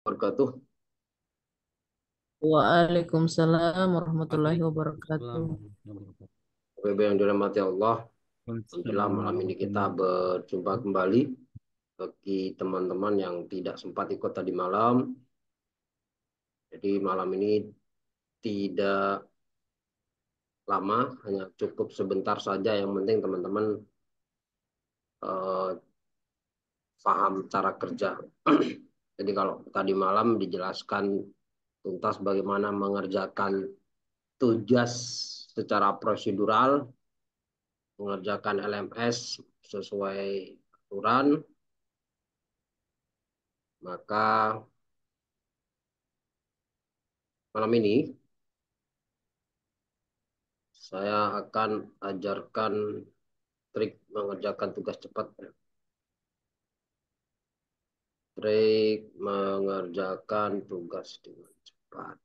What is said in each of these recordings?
Wabarakatuh. Waalaikumsalam warahmatullahi Waalaikumsalam wabarakatuh. warahmatullahi wabarakatuh. Bapak yang dirahmati Allah, Alhamdulillah Waalaikumsalam malam ini kita warahmatullahi berjumpa kembali. Bagi teman-teman yang tidak sempat ikut tadi malam, jadi malam ini tidak lama, hanya cukup sebentar saja. Yang penting teman-teman eh, paham cara kerja. Jadi kalau tadi malam dijelaskan tuntas bagaimana mengerjakan tugas secara prosedural, mengerjakan LMS sesuai aturan, maka malam ini saya akan ajarkan trik mengerjakan tugas cepat. Trik mengerjakan tugas dengan cepat.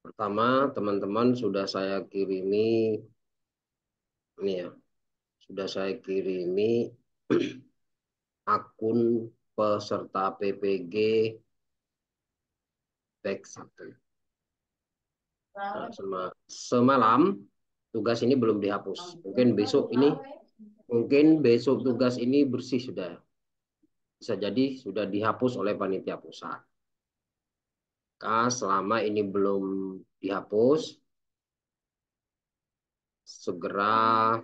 Pertama, teman-teman sudah saya kirimi ini ya, sudah saya kirimi akun peserta PPG back 1. Nah, semalam tugas ini belum dihapus. Mungkin besok tugas ini bersih sudah. Bisa jadi sudah dihapus oleh panitia pusat. Selama ini belum dihapus, segera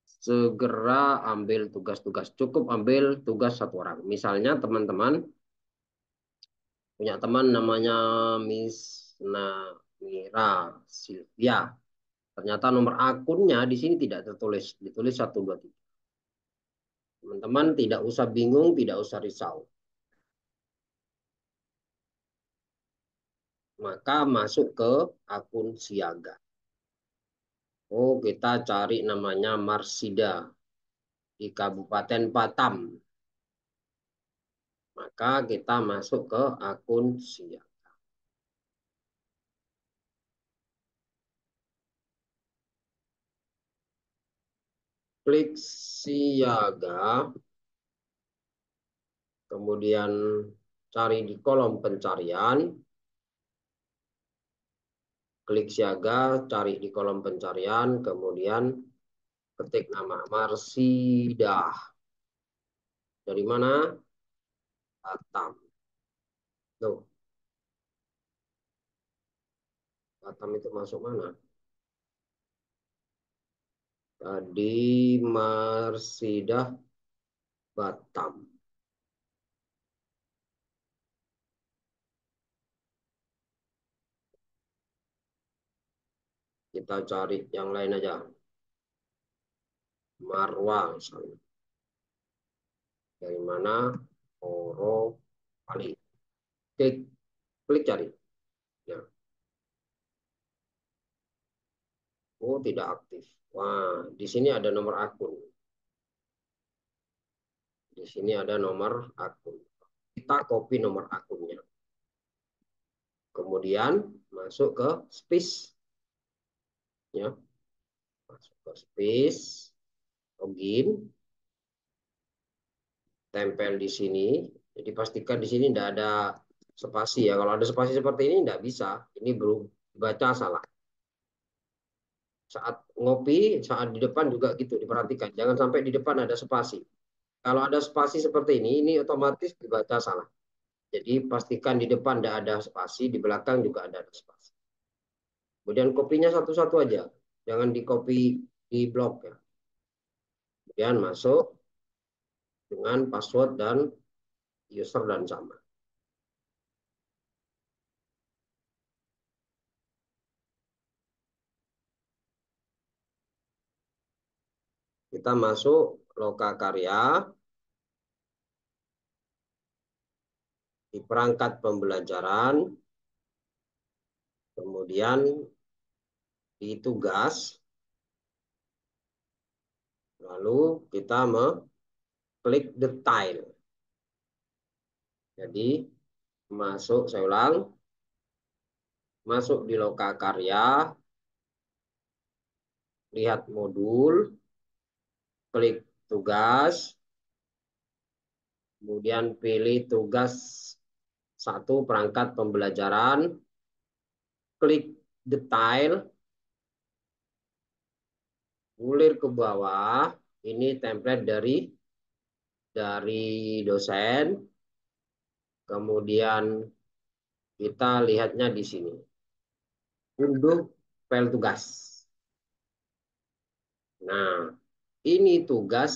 segera ambil tugas-tugas. Cukup ambil tugas satu orang. Misalnya teman-teman punya teman namanya Miss Namira Silvia. Ternyata nomor akunnya di sini tidak tertulis, ditulis 123. Teman-teman tidak usah bingung, tidak usah risau. Maka masuk ke akun siaga. Oh, kita cari namanya Marsida di Kabupaten Batam. Maka kita masuk ke akun siaga. Klik siaga, kemudian cari di kolom pencarian. Klik siaga, cari di kolom pencarian, kemudian ketik nama Marsidah. Dari mana? Batam. Tuh, Batam itu masuk mana? Tadi Marsidah Batam. Kita cari yang lain aja. Marwa misalnya. Dari mana? Morowali. Klik, klik cari. Ya. Oh, tidak aktif. Wah, di sini ada nomor akun. Di sini ada nomor akun. Kita copy nomor akunnya. Kemudian masuk ke space. Ya, masuk ke space. Login. Tempel di sini. Jadi pastikan di sini tidak ada spasi ya. Kalau ada spasi seperti ini tidak bisa. Ini baca salah. Saat ngopi, saat di depan juga gitu diperhatikan. Jangan sampai di depan ada spasi. Kalau ada spasi seperti ini otomatis dibaca salah. Jadi pastikan di depan tidak ada spasi, di belakang juga ada spasi. Kemudian kopinya satu-satu aja. Jangan di copy di blok ya. Kemudian masuk dengan password dan user dan sama. Kita masuk Lokakarya di perangkat pembelajaran, kemudian di tugas, lalu kita mengklik detail. Jadi masuk, saya ulang, masuk di Lokakarya, lihat modul, klik tugas, Kemudian pilih tugas 1 perangkat pembelajaran, klik detail, gulir ke bawah. Ini template dari dosen. Kemudian kita lihatnya di sini. Unduh file tugas. Nah, ini tugas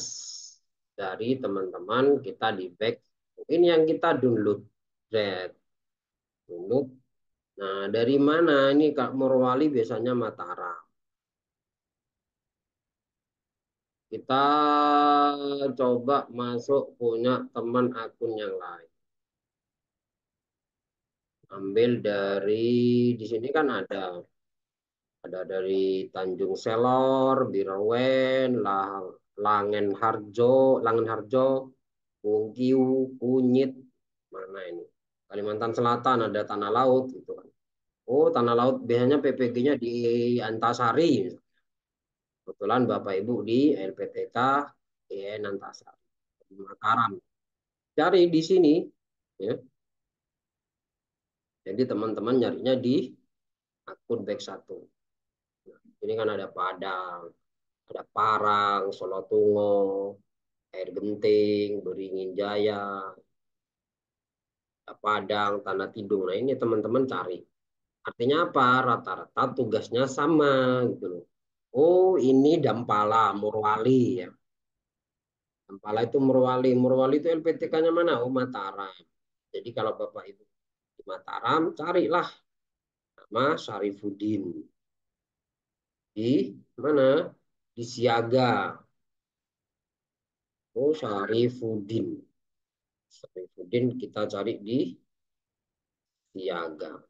dari teman-teman kita di back. Ini yang kita download. Download. Nah, dari mana? Ini Kak Morwali biasanya Mataram. Kita coba masuk punya teman akun yang lain. Ambil dari di sini kan ada dari Tanjung Selor, Birawen, Langen Harjo, Bungkiu, Kunyit, mana ini? Kalimantan Selatan ada Tanah Laut gitu kan. Oh, Tanah Laut biasanya PPG-nya di Antasari. Kebetulan Bapak Ibu di LPTK IN Antasari di Mataram. Cari di sini ya. Jadi teman-teman nyarinya di akun back 1. Ini kan ada Padang, ada Parang, Solotungo, Air Genting, Beringin Jaya, Padang, Tanah Tidung. Nah, ini teman-teman cari. Artinya apa? Rata-rata tugasnya sama gitu loh. Oh, ini Dampala, Morwali ya. Dampala itu Morwali. Morwali itu LPTK-nya mana? Oh, Mataram. Jadi kalau Bapak Ibu di Mataram, carilah nama Syarifuddin. Di mana? Di Siaga. Oh, Syarifuddin. Syarifuddin kita cari di Siaga.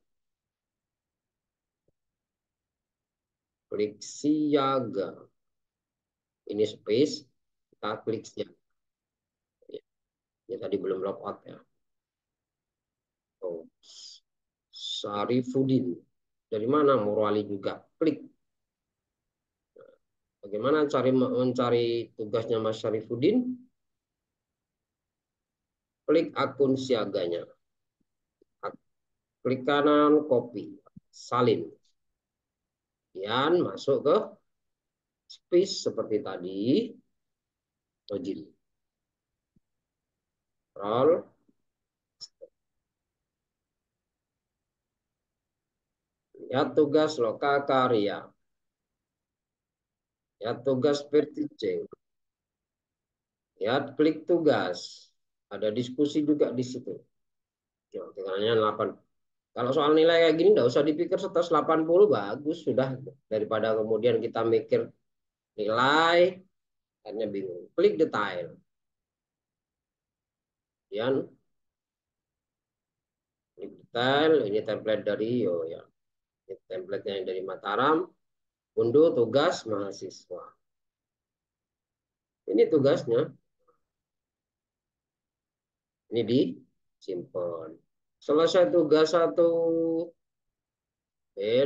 Klik Siaga. Ini space, kita klik Siaga. Ya, tadi belum logout ya. Oh, Syarifuddin. Dari mana? Morwali juga. Klik. Bagaimana mencari tugasnya Mas Syarifuddin? Klik akun siaganya. Klik kanan, copy. Salin. Kemudian masuk ke space seperti tadi. Login. Roll. Lihat tugas loka karya. Lihat tugas verticing. Lihat klik tugas. Ada diskusi juga di situ. Tinggalnya 8. Kalau soal nilai kayak gini nggak usah dipikir 180 bagus sudah, daripada kemudian kita mikir nilai akhirnya bingung. Klik detail. Kemudian klik detail, ini template dari ya. Ini template-nya yang dari Mataram. Unduh tugas mahasiswa. Ini tugasnya. Ini disimpan. Selesai tugas 1,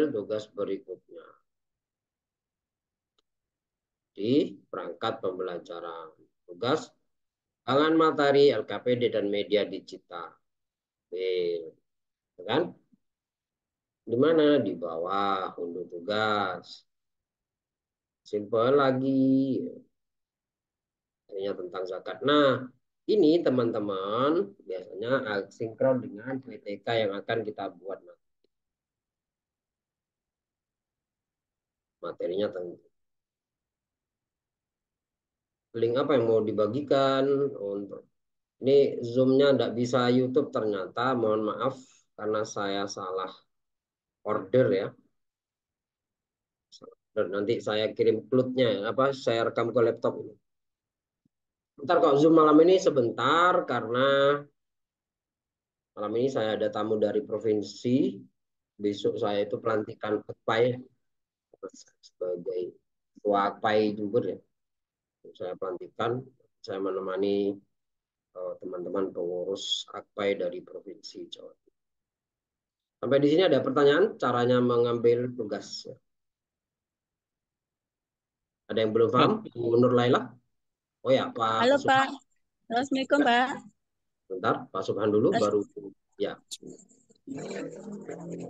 tugas berikutnya di perangkat pembelajaran. Tugas bahan materi LKPD dan media digital. Kan? Di mana? Di bawah unduh tugas. Simpel lagi. Artinya tentang zakat. Nah, ini teman-teman biasanya sinkron dengan PTK yang akan kita buat. Materinya tentang link apa yang mau dibagikan untuk ini Zoom-nya tidak bisa YouTube ternyata. Mohon maaf karena saya salah order ya. Dan nanti saya kirim klutnya apa saya rekam ke laptop ini. Ntar kok Zoom malam ini sebentar karena malam ini saya ada tamu dari provinsi. Besok saya itu pelantikan Akpai sebagai ketua Akpai juga ya. Saya pelantikan, saya menemani teman-teman pengurus Akpai dari provinsi Jawa Timur. Sampai di sini ada pertanyaan caranya mengambil tugas. Ada yang belum paham? Bu Nur Laila? Oh ya, Pak Halo Supa. Pak, Assalamualaikum Pak. Bentar, Pak Subhan dulu, baru ya,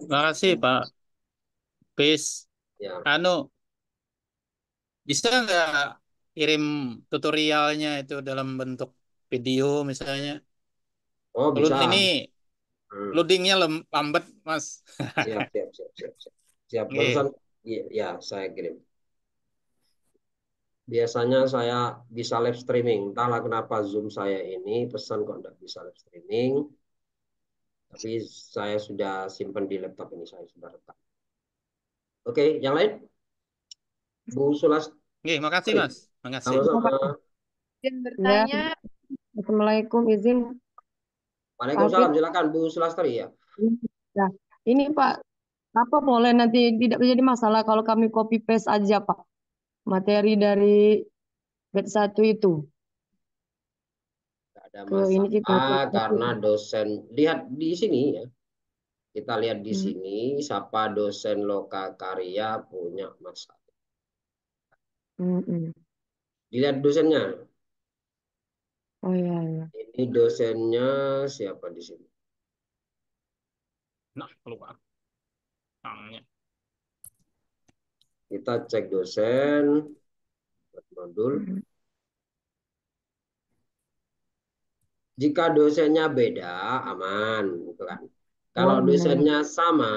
Terima kasih Pak Bis. ya. Anu, bisa nggak kirim tutorialnya itu dalam bentuk video misalnya? Oh Kalau ini bisa. Hmm. loadingnya lambat, Mas. Siap, siap, siap, siap, siap. Siap, barusan Oke. ya, ya, saya kirim. Biasanya saya bisa live streaming. Entahlah kenapa Zoom saya ini pesan kok nggak bisa live streaming. Tapi saya sudah simpan di laptop ini, saya sudah rekam. Oke, yang lain? Bu Sulastri, Oke, makasih Mas. Makasih. sama-sama. Izin Ya, bertanya, Assalamualaikum, izin Pak Hafid. Waalaikumsalam, silakan Bu Sulastri ya. Ya, ini Pak, apa boleh nanti tidak menjadi masalah kalau kami copy paste aja Pak, materi dari batch 1 itu Tidak ada ke ini kita. masalah karena dosen, lihat di sini ya. Kita lihat di Hmm, sini, siapa dosen loka karya punya masalah. hmm, hmm. Dilihat dosennya. Oh iya, iya. Ini dosennya siapa di sini? Nah, keluar. Tangnya. Kita cek dosen, modul. Hmm. Jika dosennya beda, aman, gitu kan. Kalau Oh benar. dosennya sama,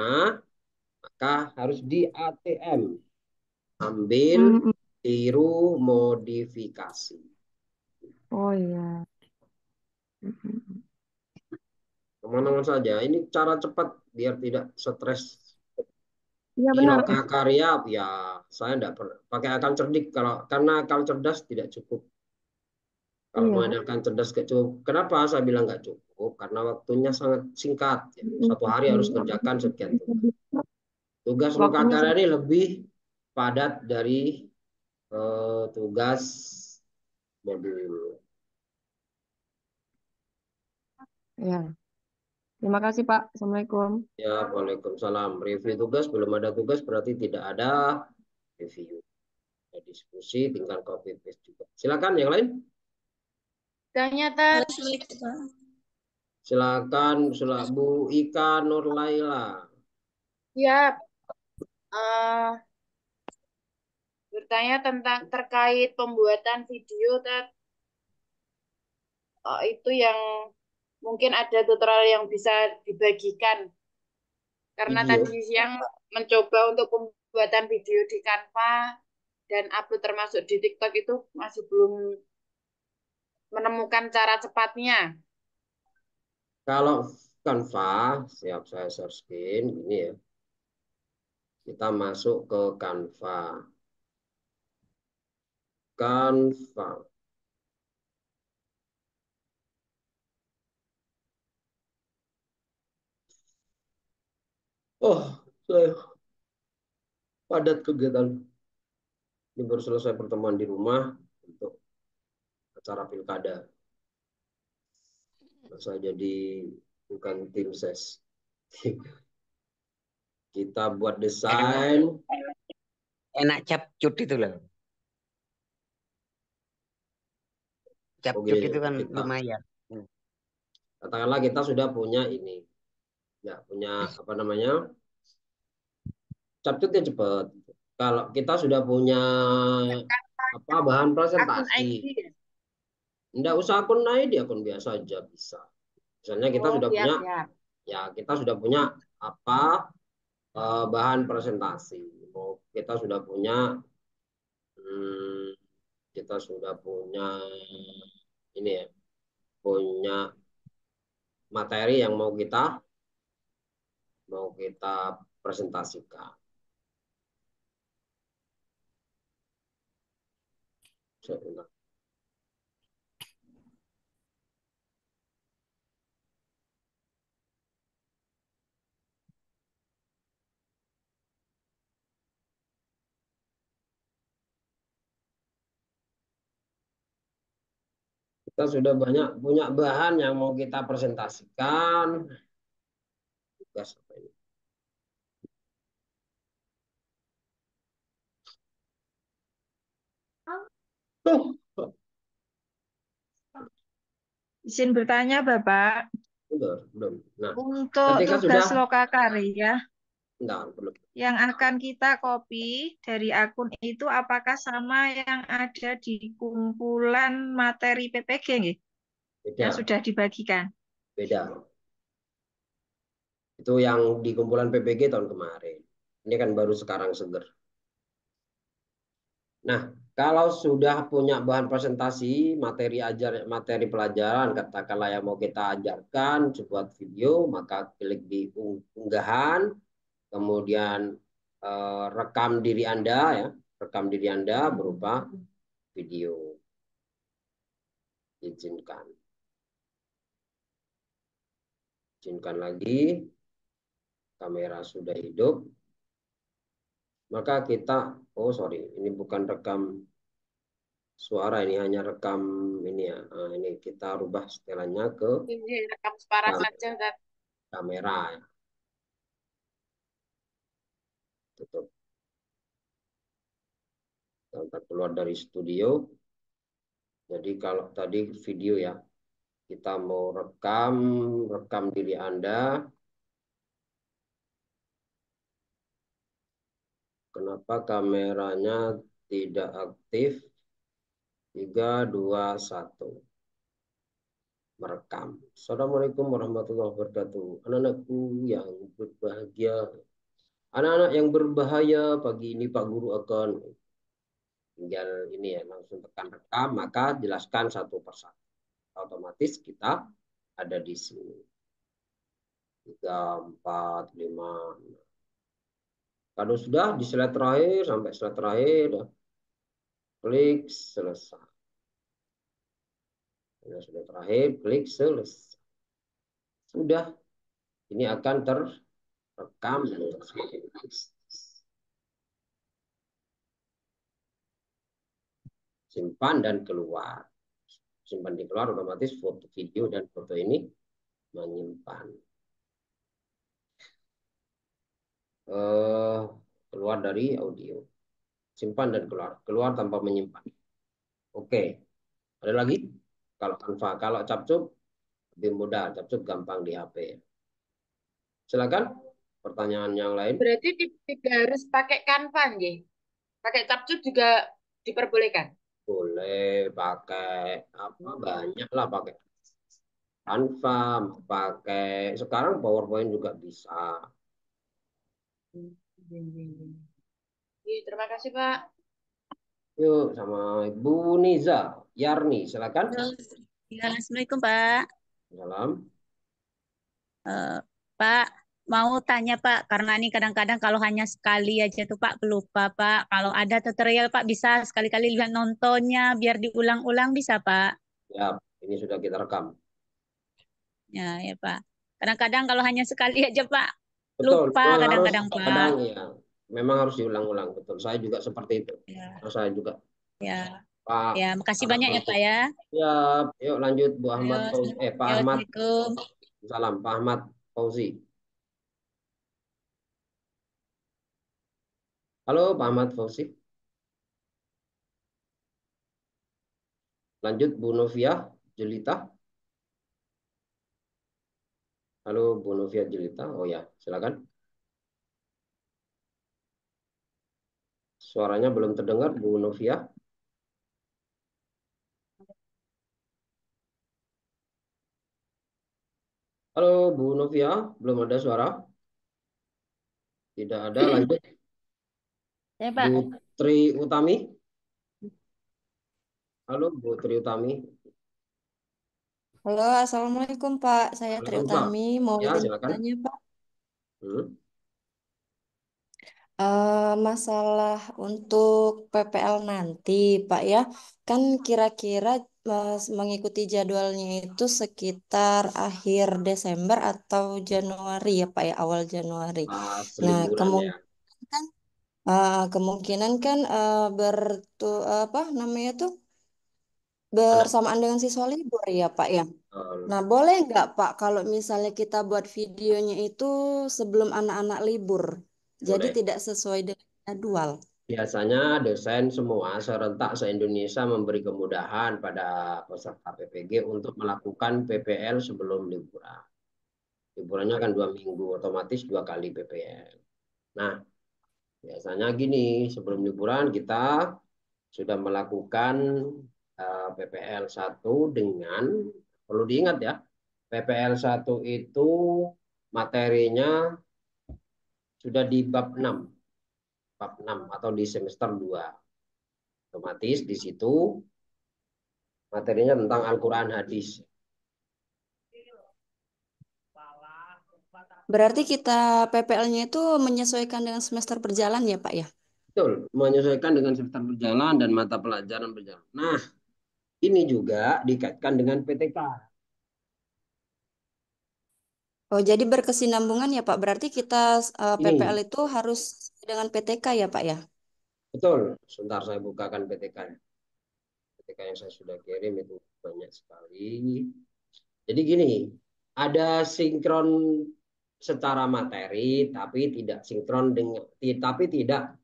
maka harus di ATM. Ambil, Hmm, hmm. tiru, modifikasi. Oh iya. Hmm, hmm. Kemana-mana saja. Ini cara cepat biar tidak stres. Iya Di benar. loka karya, ya saya tidak pernah pakai akal cerdik kalau karena akal cerdas tidak cukup. Kalau Iya. mengandalkan cerdas gak cukup. Kenapa saya bilang nggak cukup? Karena waktunya sangat singkat. Ya. Hmm, Satu hari harus hmm. kerjakan sekian tugas. Tugas Waktunya lokakarya ini lebih padat dari tugas modul. ya. Terima kasih Pak. Assalamualaikum. Ya, Waalaikumsalam. Review tugas, belum ada tugas berarti tidak ada review. Ada diskusi, tinggal copy paste juga. Silakan yang lain. tanya Tat. Silakan, Bu Ika Nurlaila. Ya, bertanya tentang terkait pembuatan video Tat. Itu yang mungkin ada tutorial yang bisa dibagikan. Karena Video. tadi siang mencoba untuk pembuatan video di Canva dan upload termasuk di TikTok itu masih belum menemukan cara cepatnya. Kalau Canva, siap saya share screen. Ini ya. Kita masuk ke Canva. Canva. Oh, saya padat kegiatan. Ini baru selesai pertemuan di rumah untuk acara pilkada. Saya jadi bukan tim ses. Kita buat Enak, desain. enak capcut itu loh. Oke, Capcut itu kan kita lumayan. Hmm. katakanlah kita sudah punya ini. Ya, punya apa namanya? Capcutnya cepat. Kalau kita sudah punya apa bahan Akun presentasi, ID ya? enggak usah akun lain di akun biasa aja bisa. Misalnya kita Oh, sudah punya, siap-siap. ya kita sudah punya apa bahan presentasi. Oh, kita sudah punya, hmm, kita sudah punya ini ya, punya materi yang mau kita presentasikan. Kita sudah banyak punya bahan yang mau kita presentasikan. Tugas apa ini? Izin bertanya, Bapak. Belum. Nah, Untuk ketika tugas sudah, lokakarya enggak, belum. yang akan kita copy dari akun itu apakah sama yang ada di kumpulan materi PPG nggih? Yang Beda, sudah dibagikan? beda. Itu yang di kumpulan PPG tahun kemarin. Ini kan baru sekarang seger. Nah, kalau sudah punya bahan presentasi, materi pelajaran, katakanlah yang mau kita ajarkan, sebuah video, maka klik di unggahan, kemudian rekam diri Anda, ya, rekam diri Anda berupa video. Izinkan. Izinkan lagi, kamera sudah hidup. Maka kita, oh sorry, ini bukan rekam suara, ini hanya rekam ini ya. Nah, ini kita rubah setelannya ke Ini rekam suara saja kan. kamera ya. Tutup. Kita keluar dari studio. Jadi kalau tadi video ya, kita mau rekam diri Anda. Kenapa kameranya tidak aktif? 3, 2, 1. Merekam. Assalamualaikum warahmatullahi wabarakatuh. Anak-anakku yang berbahagia. Anak-anak yang berbahaya, pagi ini Pak Guru akan tinggal ini ya, langsung tekan rekam, maka jelaskan satu persatu. Otomatis kita ada di sini. 3, 4, 5. Kalau sudah di slide terakhir, sampai slide terakhir, klik selesai. Sudah terakhir, klik selesai. Sudah, ini akan terekam. Simpan dan keluar. Simpan di keluar, otomatis foto, video, dan foto ini menyimpan. Keluar dari audio. Simpan dan keluar. Keluar tanpa menyimpan. Oke. Ada lagi? Kalau Canva, kalau Capcut lebih mudah. Capcut gampang di HP. Silakan. Pertanyaan yang lain. Berarti tidak harus pakai Canva nggih. Pakai Capcut juga diperbolehkan. Boleh pakai apa, banyak lah, pakai Canva, pakai sekarang PowerPoint juga bisa. Terima kasih, Pak. Yuk, sama Ibu Niza Yarni, silakan. Ya, Assalamualaikum Pak. Salam. Pak, mau tanya Pak, karena ini kadang-kadang kalau hanya sekali aja tuh Pak pelupa Pak. Kalau ada tutorial Pak bisa sekali-kali lihat nontonnya biar diulang-ulang bisa Pak? Ya, ini sudah kita rekam. Ya, ya Pak. Kadang-kadang kalau hanya sekali aja Pak Betul, lupa memang harus, kadang-kadang Pak. kadang ya, memang harus diulang-ulang. Betul, saya juga seperti itu. Ya, Nah, saya juga. ya, Pak ya. Makasih Ahmad banyak ya Fauzi. Pak ya. Ya, yuk lanjut Bu Ahmad Ayo, Fauzi. Pak ya, Ahmad. Assalamualaikum. Salam, Pak Ahmad Fauzi. Halo, Pak Ahmad Fauzi. Lanjut Bu Novia Jelita. Halo, Bu Novia Jelita. Oh ya, silakan. Suaranya belum terdengar, Bu Novia. Halo, Bu Novia. Belum ada suara? Tidak ada. Lanjut. Ya Pak. Bu Tri Utami. Halo, Bu Tri Utami. Halo, Assalamualaikum Pak. Saya Tri Waalaikumsalam. Utami. Mau Ya, izin silakan. bertanya Pak. Hmm. Masalah untuk PPL nanti Pak ya. Kan kira-kira mengikuti jadwalnya itu sekitar akhir Desember atau Januari ya Pak ya, awal Januari. Pas Nah, liburan ya. kemungkinan kan apa namanya tuh Anak. bersamaan dengan siswa libur ya Pak ya. Nah, boleh nggak Pak kalau misalnya kita buat videonya itu sebelum anak-anak libur? Jadi Boleh. tidak sesuai dengan jadwal. biasanya dosen semua serentak se-Indonesia memberi kemudahan pada peserta PPG untuk melakukan PPL sebelum liburan. Liburannya kan 2 minggu, otomatis 2 kali PPL. Nah, biasanya gini, sebelum liburan kita sudah melakukan PPL 1 dengan, perlu diingat ya, PPL 1 itu materinya sudah di bab 6 atau di semester 2. Otomatis di situ materinya tentang Al-Quran hadis. Berarti kita PPL-nya itu menyesuaikan dengan semester berjalan ya, Pak ya? Betul, menyesuaikan dengan semester berjalan dan mata pelajaran berjalan. Nah, ini juga dikaitkan dengan PTK. Oh, jadi berkesinambungan ya, Pak. Berarti kita PPL Ini, itu harus dengan PTK ya, Pak ya? betul. Sebentar saya bukakan PTK. PTK yang saya sudah kirim itu banyak sekali. Jadi gini, ada sinkron secara materi, tapi tidak sinkron dengan, tapi tidak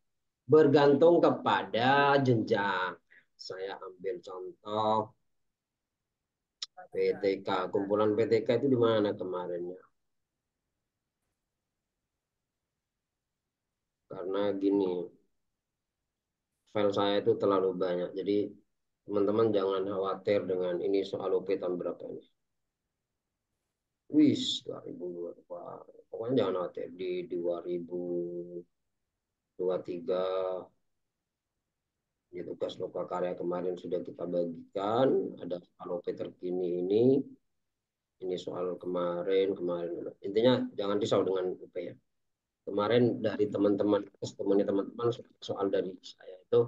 bergantung kepada jenjang. Saya ambil contoh PTK, kumpulan PTK itu di mana kemarinnya? Karena gini, file saya itu terlalu banyak. Jadi teman-teman jangan khawatir dengan ini soal OP tahun berapa ini. Wis, 2002. Pokoknya jangan khawatir. Di 2023, di tugas loka karya kemarin sudah kita bagikan. Ada soal OP terkini ini soal kemarin. Intinya jangan risau dengan OP ya. Kemarin dari teman-teman, testimoni teman-teman soal dari saya itu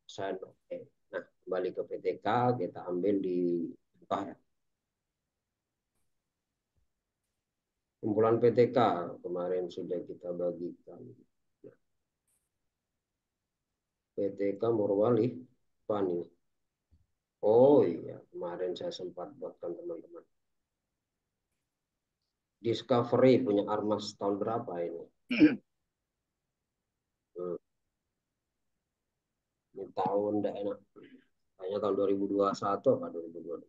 saya oke. Nah, kembali ke PTK, kita ambil di contoh ya. Kumpulan PTK kemarin sudah kita bagikan. PTK Morwali, apa nih? Oh iya, kemarin saya sempat buatkan teman-teman. Discovery punya Armas tahun berapa ini? Ini tahun enggak enak. Kayaknya tahun 2021 apa 2022.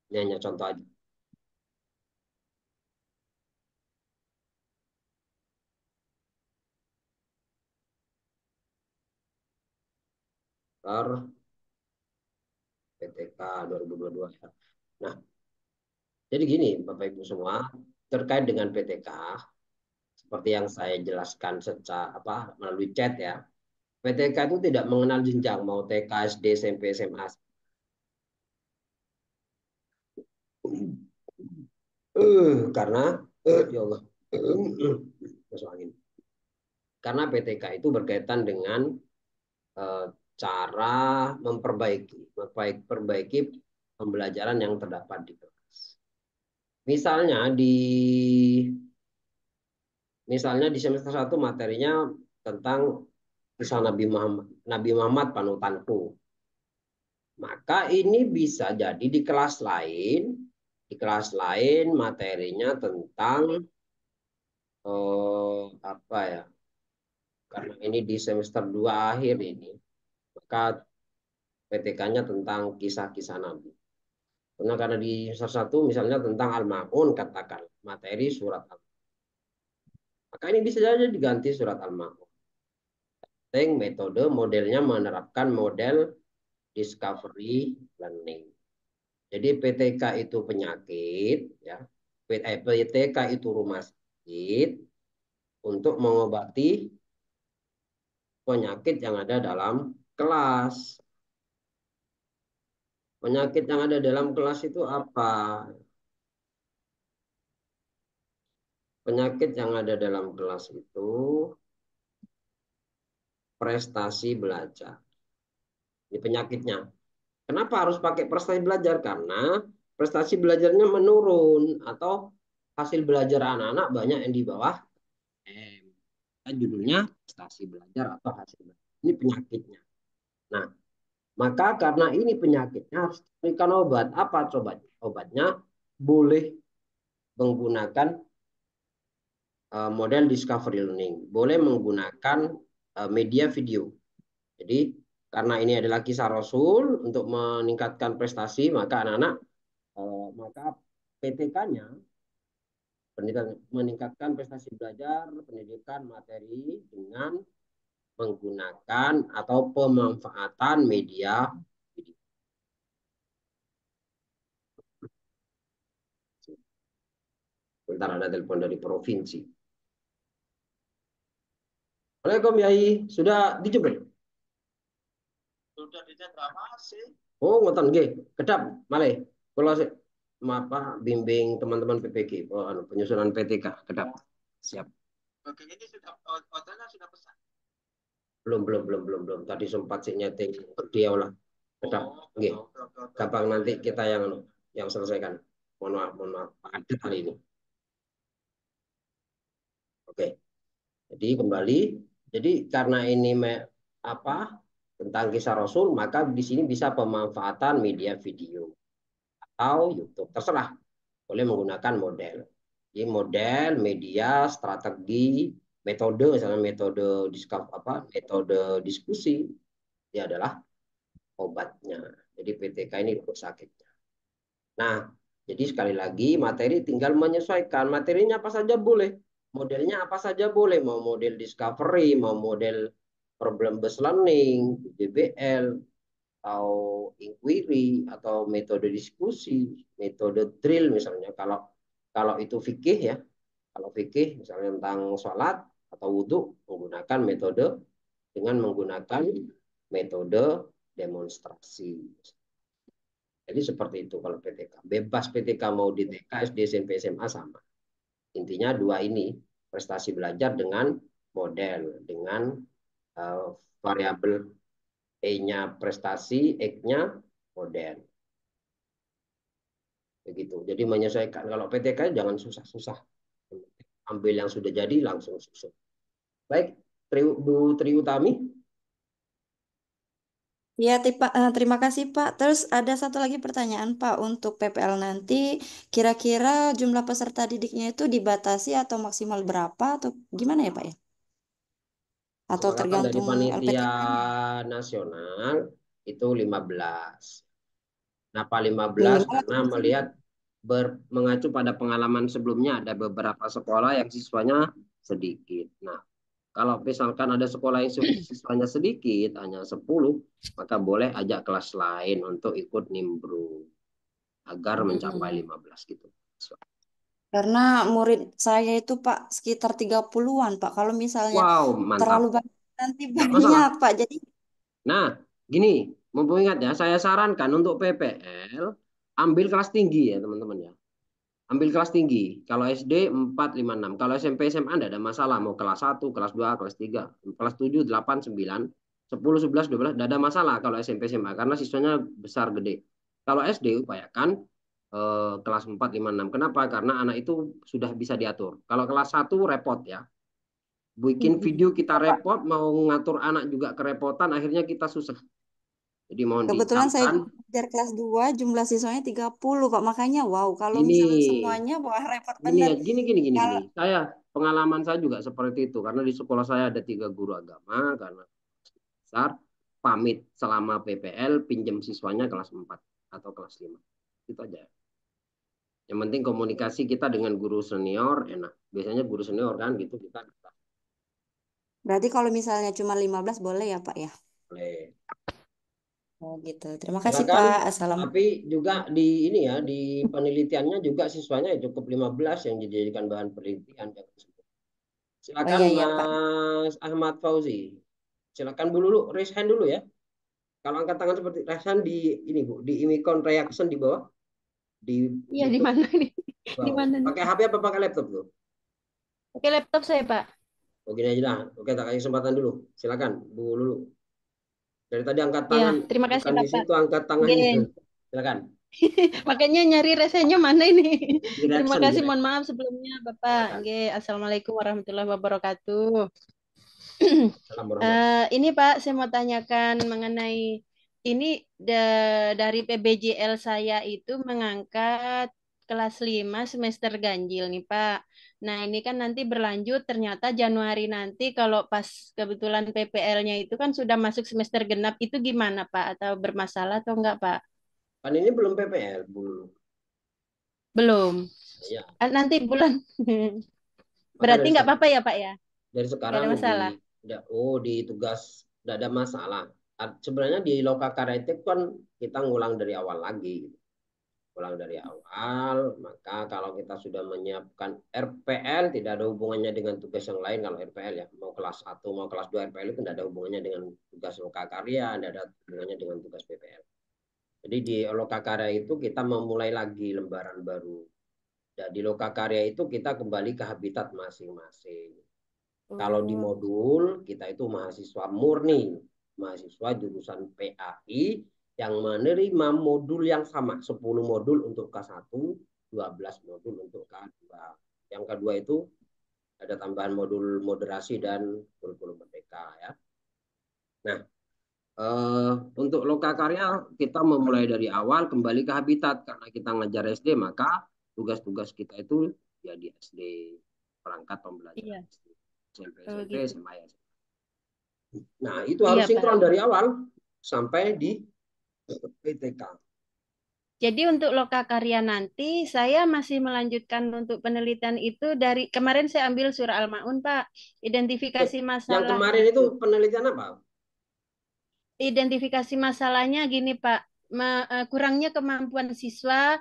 Ini hanya contoh aja. PTK 2022 ya. Nah, jadi gini Bapak Ibu semua, terkait dengan PTK seperti yang saya jelaskan secara melalui chat ya. PTK itu tidak mengenal jenjang mau TK, SD, SMP, SMA. Karena ya Allah. Masuk angin. Karena PTK itu berkaitan dengan cara memperbaiki pembelajaran yang terdapat di kelas. Misalnya di semester 1 materinya tentang kisah Nabi Muhammad panutanku. Maka ini bisa jadi di kelas lain materinya tentang apa ya? Karena ini di semester 2 akhir ini, maka PTK-nya tentang kisah-kisah Nabi. Karena di semester 1 misalnya tentang Al-Ma'un, katakan materi surat Al-Ma'un. Maka ini bisa saja diganti surat Al-Ma'un. Metode modelnya menerapkan model discovery learning. Jadi PTK itu penyakit, ya. PTK itu rumah sakit untuk mengobati penyakit yang ada dalam kelas. Penyakit yang ada dalam kelas itu apa? Penyakit yang ada dalam kelas itu prestasi belajar. Ini penyakitnya. Kenapa harus pakai prestasi belajar? Karena prestasi belajarnya menurun atau hasil belajar anak-anak banyak yang di bawah M. Judulnya prestasi belajar atau hasil belajar. Ini penyakitnya. Nah, maka karena ini penyakitnya harus diberikan obat. Apa coba? Obatnya boleh menggunakan model discovery learning. Boleh menggunakan media video. Jadi karena ini adalah kisah Rasul untuk meningkatkan prestasi, maka anak-anak maka PTK-nya meningkatkan prestasi belajar, pendidikan materi dengan menggunakan atau pemanfaatan media video. Bentar, ada telepon dari provinsi. Assalamualaikum Yai, sudah dijemput? Sudah dijemput sih. Oh, ngoten nggih. Kedap malih. Kula apa bimbing teman-teman PPG, penyusunan PTK, kedap. Siap. Oke, ini sudah hotelnya sudah pesan. Belum. Tadi sempat sih nyeting dia lah. Kedap. Nggih. Gampang nanti kita yang selesaikan. Mohon maaf. Ada kali ini. Oke. Jadi kembali, jadi karena ini tentang kisah Rasul, maka di sini bisa pemanfaatan media video atau YouTube, terserah, boleh menggunakan model. Jadi model, media, strategi, metode, misalnya metode diskusi, dia adalah obatnya. Jadi PTK ini untuk sakitnya. Nah, jadi sekali lagi materi tinggal menyesuaikan, materinya apa saja boleh. Modelnya apa saja boleh, mau model discovery, mau model problem based learning, DBL, atau inquiry, atau metode diskusi, metode drill misalnya. Kalau itu fikih ya, kalau fikih misalnya tentang sholat atau wudhu menggunakan metode dengan menggunakan metode demonstrasi. Jadi seperti itu kalau PTK. Bebas PTK mau di TK, SD, SMP, SMA sama. Intinya dua ini, prestasi belajar dengan model, dengan variabel E-nya prestasi, X-nya model. Begitu. Jadi menyesuaikan. Kalau PTK jangan susah-susah. Ambil yang sudah jadi langsung susun. Baik, Bu Tri Utami. Ya, terima kasih Pak. Terus ada satu lagi pertanyaan Pak, untuk PPL nanti kira-kira jumlah peserta didiknya itu dibatasi atau maksimal berapa atau gimana ya Pak ya? Atau Kesepakatan dari tergantung panitia LPTK-nya? nasional itu 15. Kenapa 15? Minimal atau Karena maksimal? melihat mengacu pada pengalaman sebelumnya ada beberapa sekolah yang siswanya sedikit. Nah, kalau misalkan ada sekolah yang siswanya sedikit, hanya 10, maka boleh ajak kelas lain untuk ikut nimbrung agar mencapai 15 gitu. Karena murid saya itu Pak sekitar 30-an Pak. Kalau misalnya Wow, mantap. terlalu banyak nanti Nggak masalah. banyak Pak. Jadi Nah, gini, mumpung ingat ya, saya sarankan untuk PPL ambil kelas tinggi ya teman-teman ya. Ambil kelas tinggi. Kalau SD 4, 5, 6. Kalau SMP, SMA tidak ada masalah. Mau kelas 1, kelas 2, kelas 3, kelas 7, 8, 9, 10, 11, 12. Tidak ada masalah kalau SMP, SMA. Karena siswanya besar, gede. Kalau SD, upayakan kelas 4, 5, 6. Kenapa? Karena anak itu sudah bisa diatur. Kalau kelas 1 repot ya. Bikin video kita repot, mau ngatur anak juga kerepotan, akhirnya kita susah. Jadi mohon kebetulan saya ditamkan. belajar kelas 2, jumlah siswanya 30 Pak. Makanya wow, kalau Ini misalnya semuanya wah repot bener. Gini. Kalau Pengalaman saya juga seperti itu. Karena di sekolah saya ada 3 guru agama. Karena besar, pamit selama PPL, pinjam siswanya kelas 4 atau kelas 5. Itu aja. Yang penting komunikasi kita dengan guru senior enak. Biasanya guru senior kan gitu kita. berarti kalau misalnya cuma 15 boleh ya Pak ya? Boleh. Oh gitu. Terima kasih Silakan. Pak. Assalamualaikum. Tapi juga di ini ya, di penelitiannya juga siswanya cukup 15 yang dijadikan bahan penelitian. Silakan iya, Pak. Mas Ahmad Fauzi. Silakan Bu Lulu, raise hand dulu ya. Kalau angkat tangan seperti raise hand di ini Bu, di Imicon reaction di bawah. Iya, di mana nih? Di mana nih? Pakai HP apa pakai laptop tuh? Pakai laptop saya, Pak. Oh, gini aja lah. Oke, tak kasih kesempatan dulu. Silakan Bu Lulu. Dari tadi angkat Ya, tangan. terima kasih Bukan di Bapak. situ angkat tangannya. Oke. Silakan. Makanya nyari resenya mana ini. Terima Reaction, kasih, ya. mohon maaf sebelumnya Bapak. Oke, Assalamualaikum warahmatullahi wabarakatuh. Ini Pak, saya mau tanyakan mengenai ini dari PBJL saya itu mengangkat kelas 5 semester ganjil nih, Pak. Nah, ini kan nanti berlanjut ternyata Januari nanti kalau pas kebetulan PPL-nya itu kan sudah masuk semester genap, itu gimana, Pak? Atau bermasalah atau enggak, Pak? Kan ini belum PPL, belum. Belum. Ya, Nanti bulan. maka Berarti dari nggak apa-apa ya, Pak ya? dari Nggak sekarang ada masalah. di tugas tidak ada masalah. Sebenarnya di Lokakarya itu kan kita ngulang dari awal lagi, gitu. Ulang dari awal, maka kalau kita sudah menyiapkan RPL tidak ada hubungannya dengan tugas yang lain. Kalau RPL ya, mau kelas 1 mau kelas 2 RPL itu tidak ada hubungannya dengan tugas Lokakarya, tidak ada hubungannya dengan tugas PPL. Jadi di Lokakarya itu kita memulai lagi lembaran baru. Dan di Lokakarya itu kita kembali ke habitat masing-masing. Kalau di modul kita itu mahasiswa murni, mahasiswa jurusan PAI yang menerima modul yang sama, 10 modul untuk K1, 12 modul untuk K2. Yang kedua itu ada tambahan modul moderasi dan kurikulum merdeka ya. Nah, untuk Lokakarya kita memulai dari awal kembali ke habitat karena kita ngajar SD, maka tugas-tugas kita itu ya di SD, perangkat pembelajaran Iya. SD, SMP, Oh, SMP, gitu. SMA ya. Nah, itu Iya, harus Pak. sinkron dari awal sampai di PTK. Jadi untuk lokakarya nanti saya masih melanjutkan untuk penelitian itu dari kemarin saya ambil surah Al-Maun, Pak. Identifikasi Yang masalah kemarin itu gitu. penelitian apa? Identifikasi masalahnya gini, Pak. Kurangnya kemampuan siswa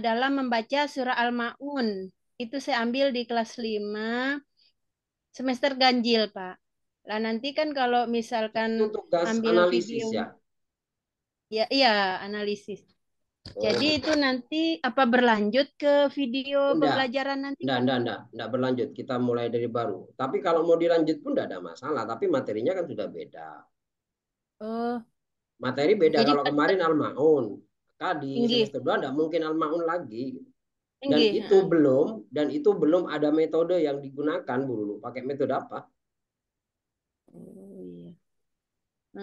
dalam membaca surah Al-Maun. Itu saya ambil di kelas 5 semester ganjil, Pak. Lah nanti kan kalau Itu misalkan tugas ambil analisis video, ya? ya iya analisis. Oh, Jadi itu nanti apa berlanjut ke video enggak. pembelajaran nanti, Pak? Enggak berlanjut. Kita mulai dari baru. Tapi kalau mau dilanjut pun enggak ada masalah. Tapi materinya kan sudah beda. Oh, Materi beda. jadi Kalau kemarin Al-Maun, maka di tinggi, semester 2 enggak mungkin Al-Maun lagi. Dan tinggi. itu belum ada metode yang digunakan, Bu Lulu. Pakai metode apa? Oh iya.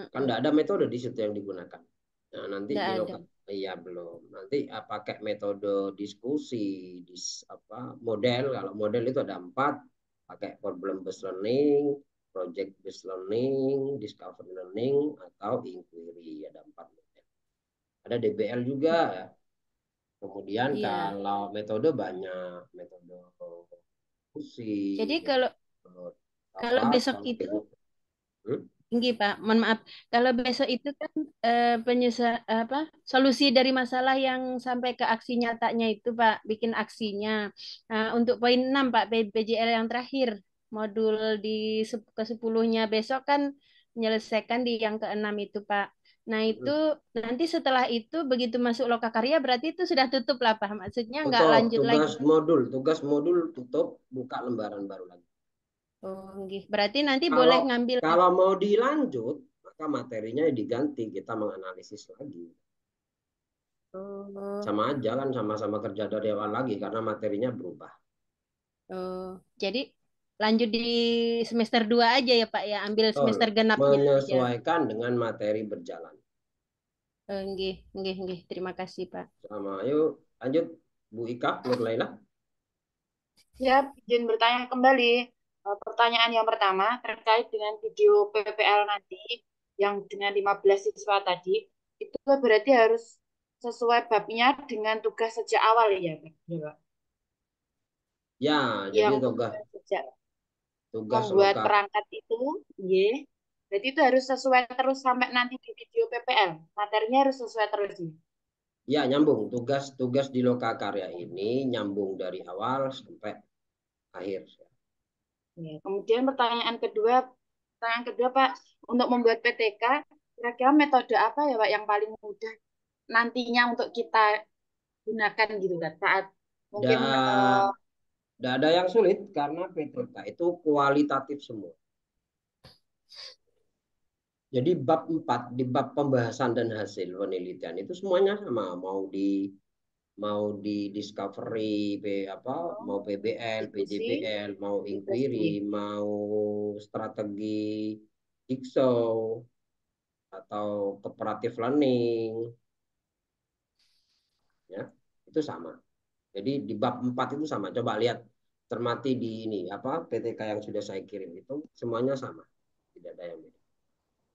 Kan enggak ada metode di situ yang digunakan. Nah, nanti Nggak di ada. lokal iya belum. Nanti pakai metode diskusi, model. Kalau model itu ada 4, pakai problem based learning, project based learning, discovery learning, atau inquiry. Ada 4 model. Ada DBL juga ya. Kemudian Iya. kalau metode banyak, metode diskusi, Jadi kalau metode kalau apa? besok Kalau itu Hmm? tinggi, Pak. Mohon maaf. Kalau besok itu kan solusi dari masalah yang sampai ke aksi nyatanya itu, Pak, bikin aksinya. Nah, untuk poin 6, Pak, PBJL yang terakhir, modul di ke-10-nya besok kan menyelesaikan di yang ke-6 itu, Pak. Nah, itu nanti setelah itu begitu masuk lokakarya berarti itu sudah tutup lah, Pak. Maksudnya nggak Tutup lanjut lagi. tugas modul tutup, buka lembaran baru lagi. Oh, nggih. Berarti nanti boleh Kalau ngambil kalau mau dilanjut, maka materinya diganti, kita menganalisis lagi. Oh, Sama aja kan, sama-sama kerja dari awal lagi karena materinya berubah. oh. Jadi lanjut di semester 2 aja ya, Pak ya, ambil Betul. semester genapnya aja. Menyesuaikan dengan materi berjalan. Nggih, nggih, nggih. Terima kasih, Pak. Sama, yuk lanjut Bu Ika, Nurlaila. Ya, izin bertanya kembali. Pertanyaan yang pertama terkait dengan video PPL nanti yang dengan 15 siswa tadi, itu berarti harus sesuai babnya dengan tugas sejak awal ya, Pak? Ya, Pak. Ya, jadi Yang tugas sejak tugas membuat lokal. perangkat itu, ya. Berarti itu harus sesuai terus sampai nanti di video PPL. Materinya harus sesuai terus. Ya. Ya, nyambung. Tugas di Lokakarya ini nyambung dari awal sampai akhir. Ya. Kemudian pertanyaan kedua Pak, untuk membuat PTK, kira-kira metode apa ya Pak yang paling mudah nantinya untuk kita gunakan gitu kan saat mungkin Tidak ada yang sulit karena PTK itu kualitatif semua. Jadi bab 4 di bab pembahasan dan hasil penelitian itu semuanya sama, mau di discovery, mau PBL, diskusi, PJBL, mau diskusi. inquiry, mau strategi jigsaw atau cooperative learning, ya itu sama. Jadi di bab 4 itu sama. Coba lihat, cermati di ini apa PTK yang sudah saya kirim itu semuanya sama. Tidak ada yang beda.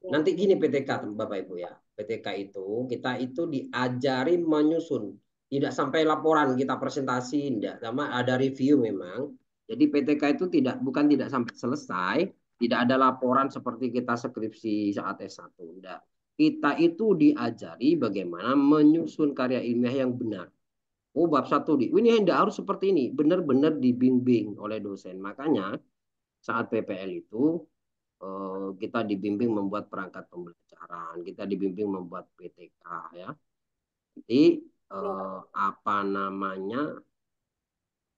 Nanti gini PTK Bapak Ibu ya. PTK itu kita itu diajari menyusun. Tidak sampai laporan kita presentasi, tidak. Sama ada review memang. Jadi PTK itu bukan tidak sampai selesai, tidak ada laporan seperti kita skripsi saat S1. Tidak. Kita itu diajari bagaimana menyusun karya ilmiah yang benar. Oh, bab 1 ini tidak harus seperti ini, benar-benar dibimbing oleh dosen. Makanya saat PPL itu kita dibimbing membuat perangkat pembelajaran, kita dibimbing membuat PTK ya. Jadi apa namanya,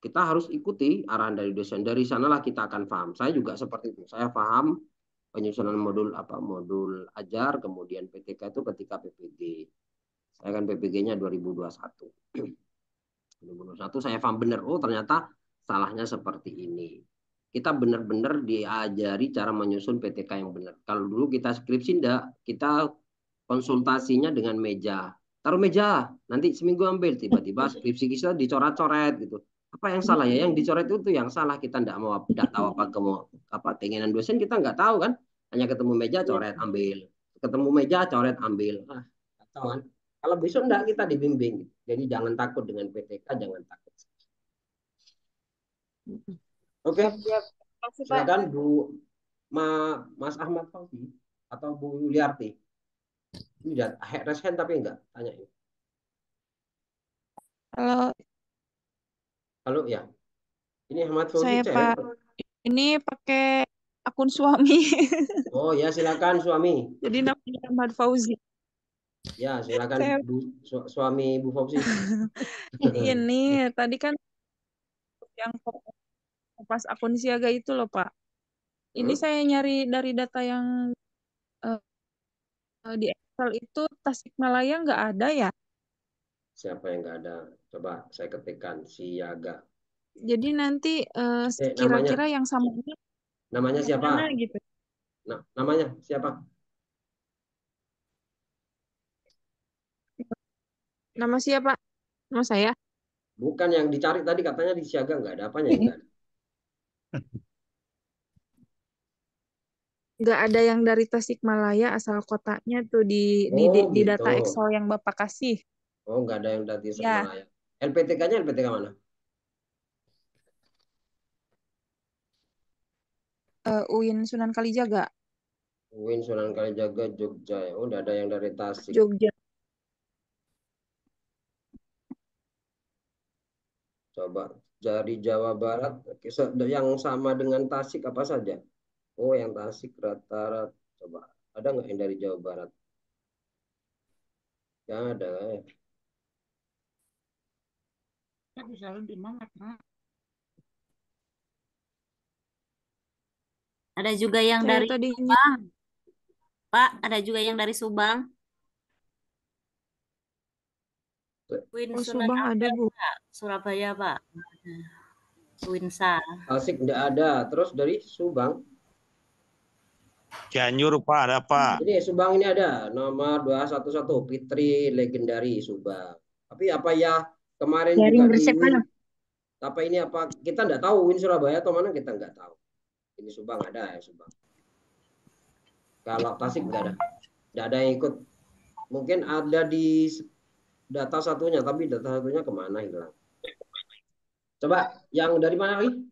kita harus ikuti arahan dari dosen. Dari sanalah kita akan paham. Saya juga seperti itu. Saya paham penyusunan modul ajar, kemudian PTK itu ketika PPG. Saya kan PPG-nya 2021. 2021 saya paham benar, oh ternyata salahnya seperti ini. Kita benar-benar diajari cara menyusun PTK yang benar. Kalau dulu kita skripsi enggak, kita konsultasinya dengan meja. Taruh meja, nanti seminggu ambil, tiba-tiba skripsi kita dicoret-coret gitu. Apa yang salah ya? Yang dicoret itu yang salah, kita enggak tahu apa keinginan dosen, kita enggak tahu kan. Hanya ketemu meja coret ambil. Ketemu meja coret ambil. Tahu kan? Kalau besok enggak, kita dibimbing. Jadi jangan takut dengan PTK, jangan takut. Oke, silakan Bu Mas Ahmad Fauzi atau Bu Yuliarti. Ini udah raise hand tapi enggak tanya ini. Halo ya. Ini Ahmad Fauzi Saya cewek. Pak, ini pakai akun suami. Oh ya, silakan suami. Jadi namanya Ahmad Fauzi. Ya, silakan suami Bu Fauzi. Ini tadi kan yang pas akun siaga itu loh Pak. Ini saya nyari dari data yang di Excel itu Tasikmalaya nggak ada ya? Siapa yang nggak ada? Coba saya ketikkan siaga. Jadi nanti kira-kira yang sama ini namanya siapa? Mana gitu? Nah, namanya siapa? Nama siapa? Nama saya? Bukan yang dicari tadi, katanya di siaga nggak ada, apanya yang nggak ada? Nggak ada yang dari Tasikmalaya asal kotanya tuh di gitu. data Excel yang Bapak kasih. Oh, nggak ada yang dari Tasikmalaya. LPTK-nya LPTK mana? UIN Sunan Kalijaga. UIN Sunan Kalijaga Jogja. Oh, nggak ada yang dari Tasik. Jogja. Coba dari Jawa Barat yang sama dengan Tasik apa saja? Oh, yang Tasik rata-rata. Coba ada nggak yang dari Jawa Barat? Ya ada. Ada juga yang dari Subang. Pak, ada juga yang dari Subang. Subang ada, Bu. Surabaya, Pak. Winsa. Tasik enggak ada. Terus dari Subang? Cianjur, Pak, ada, Pak. Ini Subang ini ada. Nomor 211, Fitri Legendari Subang. Tapi apa ya, kemarin juga di Win. Apa ini apa? Kita enggak tahu Win Surabaya atau mana, kita enggak tahu. Ini Subang ada ya, Subang. Kalau Tasik enggak ada. Enggak ada yang ikut. Mungkin ada di data satunya, tapi data satunya kemana hilang. Coba yang dari mana lagi?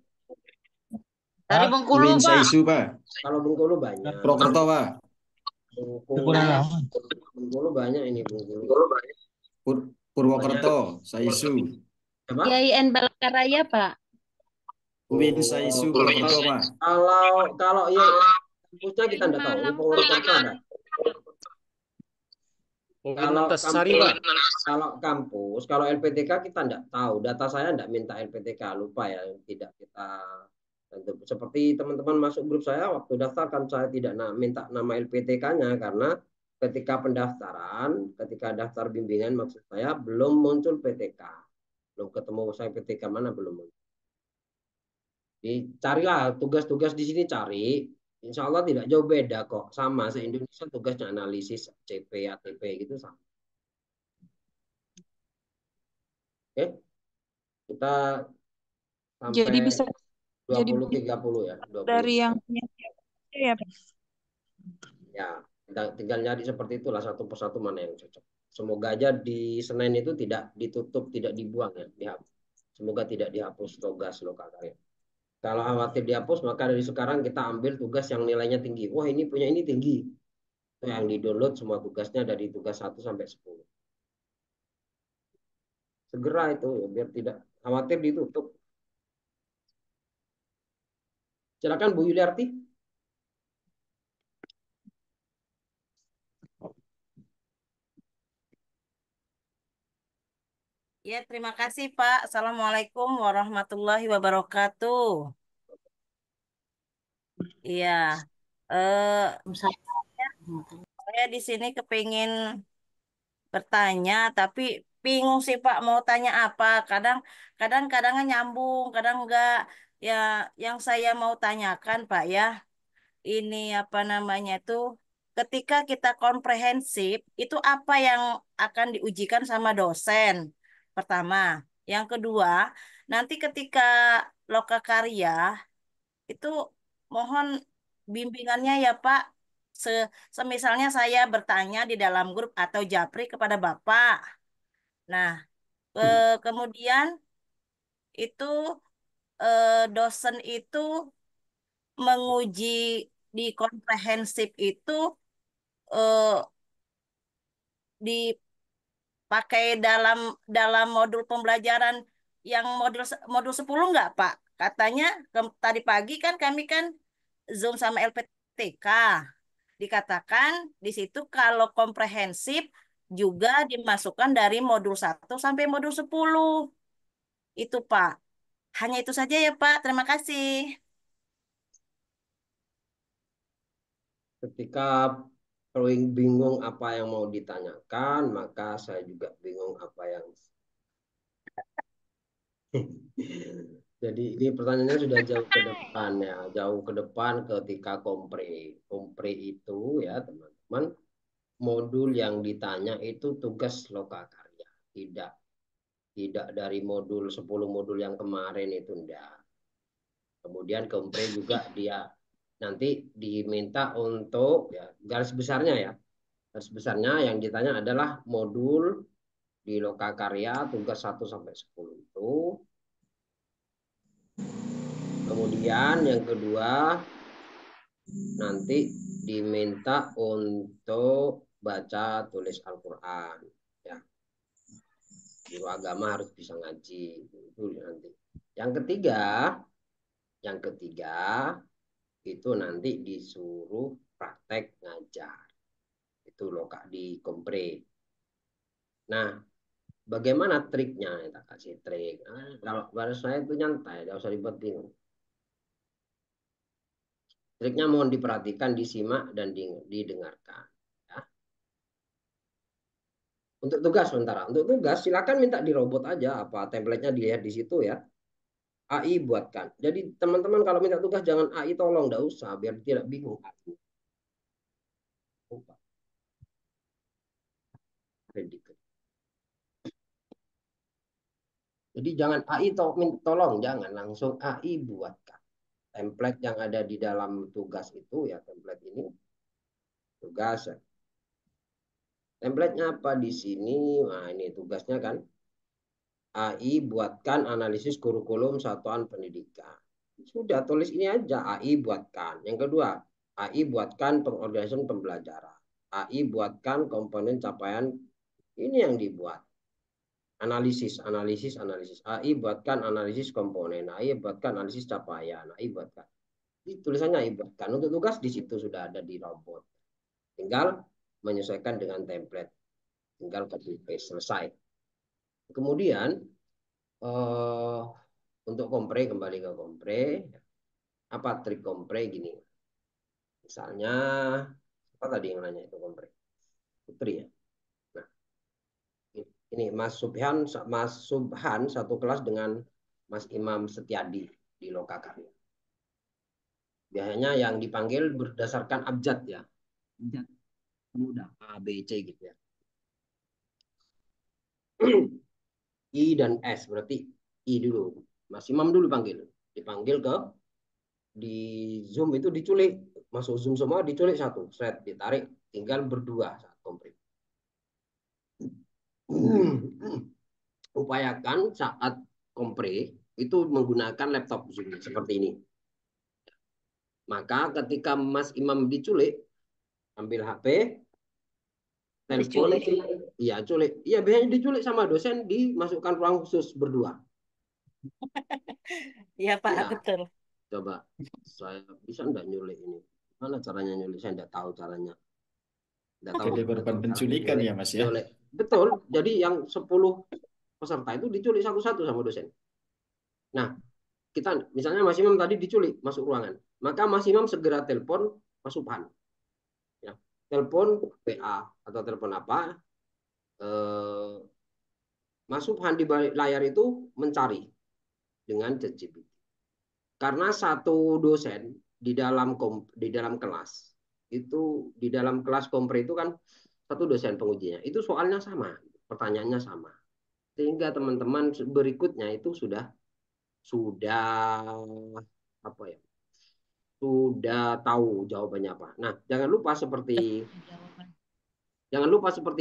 Dari Bengkulu, Pak. Saisu, Pak. Kalau Bengkulu banyak. Purwokerto, Pak. Bengkulu banyak ini, Bengkulu. Purwokerto, Saisu. IAIN Palangkaraya, Pak. UIN Saisu, Purwokerto, Pak. Kalau ya kampusnya kita enggak tahu. Ini Purwokerto ada. Kalau kampus, kalau LPTK kita enggak tahu. Data saya enggak minta LPTK, lupa ya, tidak kita seperti teman-teman masuk grup saya waktu daftar kan saya tidak minta nama LPTK-nya karena ketika pendaftaran, ketika daftar bimbingan maksud saya belum muncul PTK. Belum ketemu saya PTK mana belum muncul. Jadi carilah tugas-tugas di sini cari. Insya Allah tidak jauh beda kok, sama se-Indonesia tugasnya analisis CP, ATP gitu sama. Oke, Kita Jadi sampai bisa jadi 20-30 ya. 20. dari yang punya ya, Pak. Ya, tinggal nyari seperti itulah satu persatu mana yang cocok. Semoga aja di Senin itu tidak ditutup, tidak dibuang ya. Semoga tidak dihapus tugas lokakarya. Kalau khawatir dihapus, maka dari sekarang kita ambil tugas yang nilainya tinggi. Wah, ini punya ini tinggi. Itu yang di-download semua tugasnya dari tugas 1 sampai 10. Segera itu ya, biar tidak khawatir ditutup. Silakan Bu Yuliarti. Ya, terima kasih Pak. Assalamualaikum warahmatullahi wabarakatuh. Iya, saya di sini kepingin bertanya, tapi bingung sih Pak mau tanya apa. Kadang nyambung, kadang enggak. Ya, yang saya mau tanyakan Pak ya, ini apa namanya tuh, ketika kita komprehensif, itu apa yang akan diujikan sama dosen? Pertama. Yang kedua, nanti ketika lokakarya, itu mohon bimbingannya ya Pak. Se Semisalnya saya bertanya di dalam grup atau japri kepada Bapak. Nah, kemudian itu dosen itu menguji di komprehensif itu eh, dipakai dalam dalam modul pembelajaran yang modul 10 nggak Pak? Katanya tadi pagi kan kami kan Zoom sama LPTK. Dikatakan di situ kalau komprehensif juga dimasukkan dari modul 1 sampai modul 10. Itu Pak. Hanya itu saja ya Pak. Terima kasih. Ketika bingung apa yang mau ditanyakan, maka saya juga bingung apa yang jadi ini pertanyaannya sudah jauh ke depan ya, jauh ke depan ketika kompre. Kompre itu ya teman-teman, modul yang ditanya itu tugas lokakarya, tidak dari modul 10 modul yang kemarin itu enggak. Kemudian kompre juga dia nanti diminta untuk ya garis besarnya ya. Garis besarnya yang ditanya adalah modul di lokakarya tugas 1 sampai 10 itu. Kemudian yang kedua nanti diminta untuk baca tulis Al-Qur'an ya. Guru agama harus bisa ngaji itu nanti. Yang ketiga itu nanti disuruh praktek ngajar. Itu loh Kak di kompre. Nah, bagaimana triknya? Kita kasih trik. Kalau baru saya itu nyantai, tidak usah dibuat bingung. Triknya mohon diperhatikan, disimak, dan didengarkan. Ya. Untuk tugas sementara. Untuk tugas silakan minta di robot aja. Apa template-nya dilihat di situ ya. AI buatkan. Jadi teman-teman kalau minta tugas jangan AI tolong. Tidak usah. Biar tidak bingung. Jadi jangan AI tolong. Jangan langsung AI buatkan. Template yang ada di dalam tugas itu ya. Template ini. Tugas ya. Template-nya apa di sini? Nah, ini tugasnya kan. AI buatkan analisis kurikulum satuan pendidikan. Sudah tulis ini aja, AI buatkan. Yang kedua, AI buatkan pengorganisasian pembelajaran. AI buatkan komponen capaian. Ini yang dibuat. Analisis. AI buatkan analisis komponen. AI buatkan analisis capaian. AI buatkan. Ini tulisannya AI buatkan. Untuk tugas di situ sudah ada di robot. Tinggal menyesuaikan dengan template. Tinggal copy paste, selesai. Kemudian untuk kompre, kembali ke kompre, apa trik kompre gini. Misalnya, apa tadi yang nanya itu kompre? Putri ya. Nah, ini Mas Subhan satu kelas dengan Mas Imam Setiadi di Lokakarya. Biasanya yang dipanggil berdasarkan abjad ya. Abjad mudah, A, B, C gitu ya. I dan S berarti I dulu. Mas Imam dulu dipanggil di Zoom itu diculik, masuk Zoom semua diculik satu, thread ditarik, tinggal berdua saat kompre. Upayakan saat kompre itu menggunakan laptop Zoom seperti ini. Maka ketika Mas Imam diculik, ambil HP, telepon, iya culik, iya biasanya diculik sama dosen, dimasukkan ruang khusus berdua. Iya Pak, Ya. betul. Coba saya bisa enggak nyulik ini? Mana caranya nyulik? Saya enggak tahu caranya. Enggak tahu. Jadi korban penculikan ya Mas ya. Nyulik. Betul. Jadi yang 10 peserta itu diculik satu-satu sama dosen. Nah, kita misalnya Mas Imam tadi diculik masuk ruangan, maka Mas Imam segera telepon Mas Subhan. Ya, telepon PA atau telepon apa? Mas Subhan di balik layar itu mencari dengan ChatGPT. Karena satu dosen di dalam kelas itu, di dalam kelas kompre itu kan satu dosen pengujinya, itu soalnya sama, pertanyaannya sama, sehingga teman-teman berikutnya itu sudah apa ya, sudah tahu jawabannya apa. Nah, jangan lupa seperti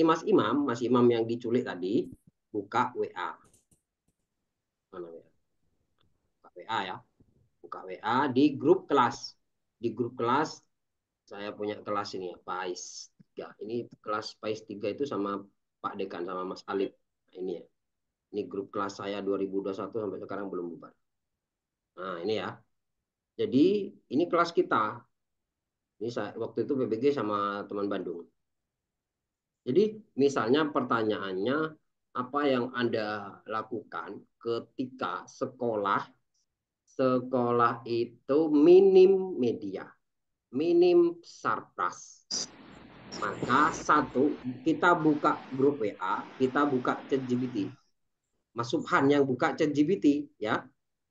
Mas Imam yang diculik tadi, buka WA. Mana ya? Buka WA ya. Buka WA di grup kelas. Di grup kelas saya punya kelas ini ya, PAIS 3. Ini kelas PAIS 3 itu sama Pak Dekan sama Mas Alif. Nah, ini ya. Ini grup kelas saya 2021 sampai sekarang belum bubar. Nah, ini ya. Jadi ini kelas kita. Ini waktu itu PBG sama teman Bandung. Jadi misalnya pertanyaannya, apa yang Anda lakukan ketika sekolah itu minim media, minim sarpras? Maka satu, kita buka grup WA, kita buka ChatGPT. Mas Subhan yang buka ChatGPT ya.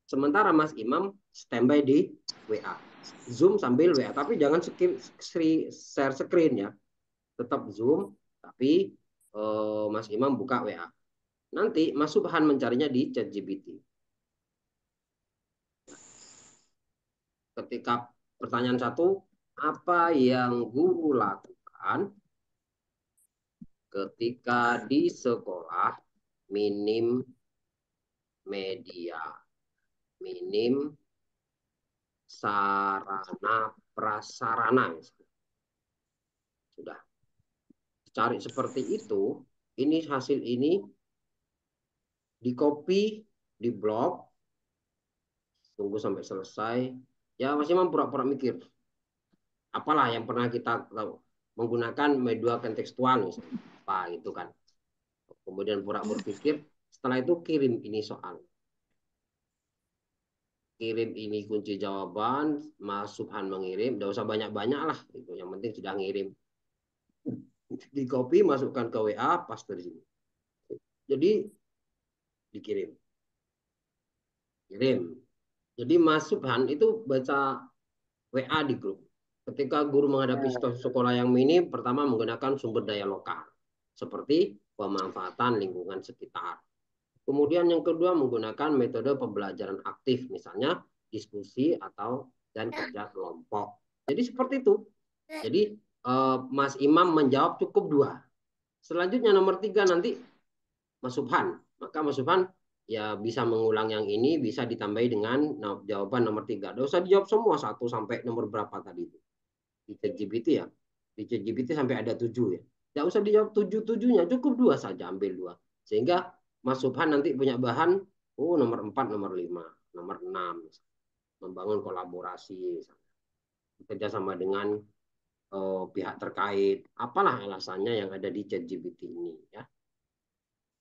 Sementara Mas Imam standby di WA. Zoom sambil WA, tapi jangan share screen ya. Tetap Zoom, tapi Mas Imam buka WA. Nanti Mas Subhan mencarinya di ChatGPT. Ketika pertanyaan satu, apa yang guru lakukan ketika di sekolah minim media, minim sarana prasarana? Sudah cari seperti itu, ini hasil ini di copy, di blog, tunggu sampai selesai. Ya masih mampu pura-pura mikir. Apalah yang pernah kita tahu, menggunakan media kontekstual misalnya, apa itu kan. Kemudian pura berpikir, setelah itu kirim ini soal. Kirim ini kunci jawaban, Mas Subhan mengirim, tidak usah banyak-banyak lah, itu yang penting sudah ngirim. Di copy, masukkan ke WA, paste di sini. Jadi dikirim. Kirim. Jadi Mas Subhan itu baca WA di grup. Ketika guru menghadapi situasi sekolah yang minim, pertama menggunakan sumber daya lokal, seperti pemanfaatan lingkungan sekitar. Kemudian yang kedua menggunakan metode pembelajaran aktif, misalnya diskusi dan kerja kelompok. Jadi seperti itu. Jadi Mas Imam menjawab cukup 2. Selanjutnya nomor 3 nanti Mas Subhan. Maka Mas Subhan ya bisa mengulang yang ini, bisa ditambahi dengan jawaban nomor 3. Tidak usah dijawab semua 1 sampai nomor berapa tadi itu. Di ChatGPT ya. Di ChatGPT sampai ada 7 ya. Tidak usah dijawab 7-7-nya, cukup 2 saja, ambil 2. Sehingga Mas Subhan nanti punya bahan, nomor 4, nomor 5, nomor 6. Membangun kolaborasi, kerjasama dengan pihak terkait. Apalah alasannya yang ada di ChatGPT ini ya.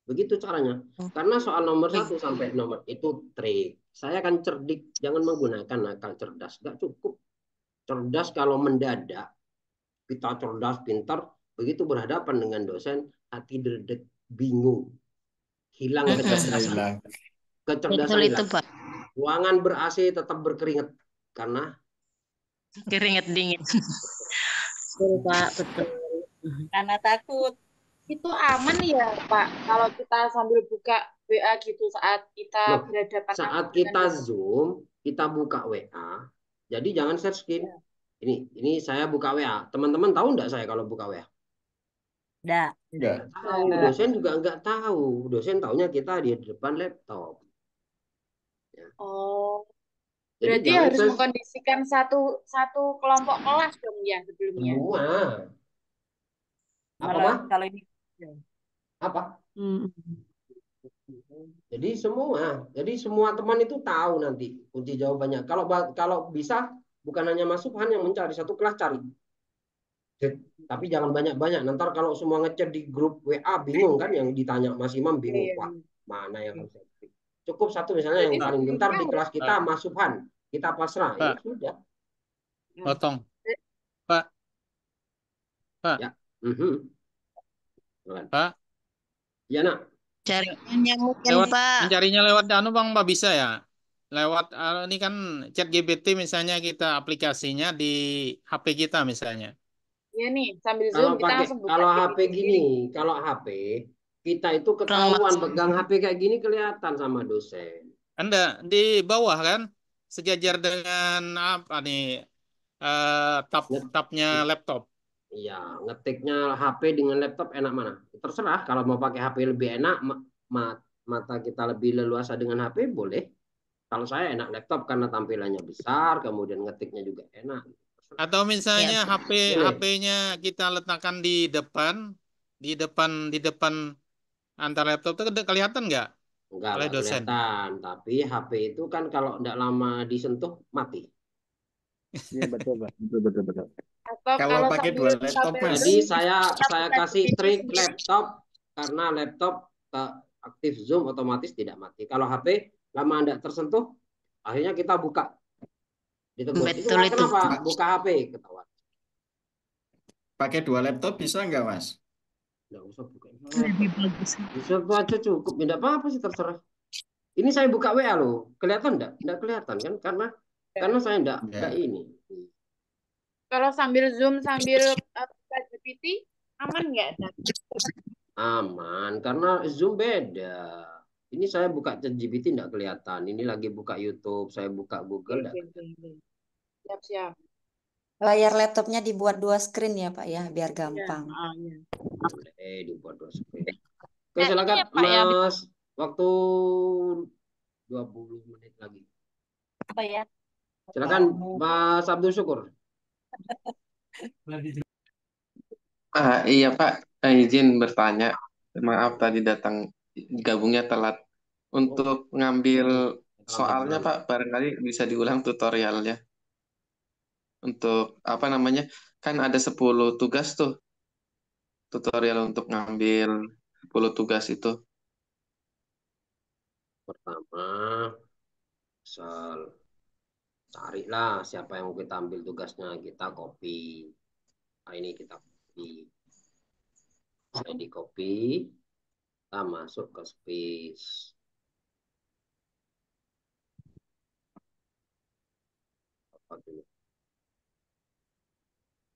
Begitu caranya. Karena soal nomor 1 sampai nomor itu trik. Saya akan cerdik, jangan menggunakan akal cerdas. Gak cukup. Cerdas kalau mendadak, kita cerdas, pintar, begitu berhadapan dengan dosen, hati derdek, bingung. Hilang kecerdasan. Kecerdasan hilang. Ruangan ber-AC tetap berkeringat. Karena keringat dingin. Betul, Pak, betul. Karena takut. Itu aman ya, Pak, kalau kita sambil buka WA gitu saat kita Loh, berhadapan saat langsung dengan kita dosen. Zoom, kita buka WA, jadi jangan share screen. Ini saya buka WA. Teman-teman tahu enggak saya kalau buka WA? Enggak. Enggak. Tahu, dosen juga enggak tahu. Dosen taunya kita di depan laptop. Ya. Oh, Jadi berarti jangan harus share mengkondisikan satu satu kelompok kelas dong ya sebelumnya. semua. Apa, Kalau Mah? kalau ini Apa? Hmm. Jadi semua teman itu tahu nanti kunci jawabannya. Kalau bisa bukan hanya Mas Subhan yang mencari satu kelas cari. Tapi jangan banyak-banyak. Nanti kalau semua ngechat di grup WA bingung kan yang ditanya Mas Imam bingung. Wah, mana yang harus saya klik? Cukup satu misalnya yang Berarti paling bentar di kelas kita Pak, Mas Subhan. Kita pasrah. Ya Pak, sudah. potong. Pak, Pak, Ya. Mhm. Pak. Ya, Nak. Jaringannya mungkin Lewat Pak. mencarinya lewat anu Bang, Mbak bisa ya? Lewat ini kan chat GPT misalnya kita aplikasinya di HP kita misalnya. Ya nih, sambil Zoom kita langsung buka Kalau HP GPT gini, sendiri. kalau HP kita itu Kurang ketahuan masuk. pegang HP kayak gini kelihatan sama dosen. Anda di bawah kan sejajar dengan apa nih tab-tabnya laptop. Iya, ngetiknya HP dengan laptop enak mana? Terserah kalau mau pakai HP lebih enak, mata kita lebih leluasa dengan HP boleh. Kalau saya enak laptop karena tampilannya besar, kemudian ngetiknya juga enak. Atau misalnya Ya. HP-nya kita letakkan di depan antar laptop itu kelihatan nggak Enggak oleh dosen? kelihatan. Tapi HP itu kan kalau tidak lama disentuh, mati. Iya betul, Pak. Betul. Atau Kalau kalau pakai sambil dua laptop, sambil Mas. Jadi Zoom saya kita buka kasih GPT trik sendiri. laptop karena laptop aktif Zoom otomatis tidak mati. Kalau HP lama Anda tersentuh, akhirnya kita buka ditegur. Itu Betul itu. kenapa buka HP ketahuan. Pakai dua laptop bisa nggak, Mas? Nggak usah buka Lebih bagus. bisa aja cukup. Tidak apa-apa sih terserah. Ini saya buka WA loh. Kelihatan enggak? Enggak kelihatan kan? Karena saya enggak Ya. ini. Kalau sambil Zoom sambil buka GPT aman nggak? Aman karena Zoom beda. Ini saya buka ChatGPT enggak kelihatan. Ini lagi buka YouTube, saya buka Google enggak kelihatan. Siap. Layar laptopnya dibuat 2 screen ya Pak ya, biar Iya. gampang. Iya. Boleh dibuat 2 screen. Oke, silakan ini ya, Pak, ya. Mas. Waktu 20 menit lagi. apa ya? Silakan Mas Abdul Syukur. Iya Pak, izin bertanya. Maaf tadi datang gabungnya telat. Untuk ngambil soalnya Pak, barangkali bisa diulang tutorialnya. Untuk apa namanya? Kan ada 10 tugas tuh. Tutorial untuk ngambil 10 tugas itu. Pertama, carilah siapa yang mau kita ambil tugasnya, kita copy. Nah, ini kita copy. Saya di copy, kita masuk ke space. Apa dulu?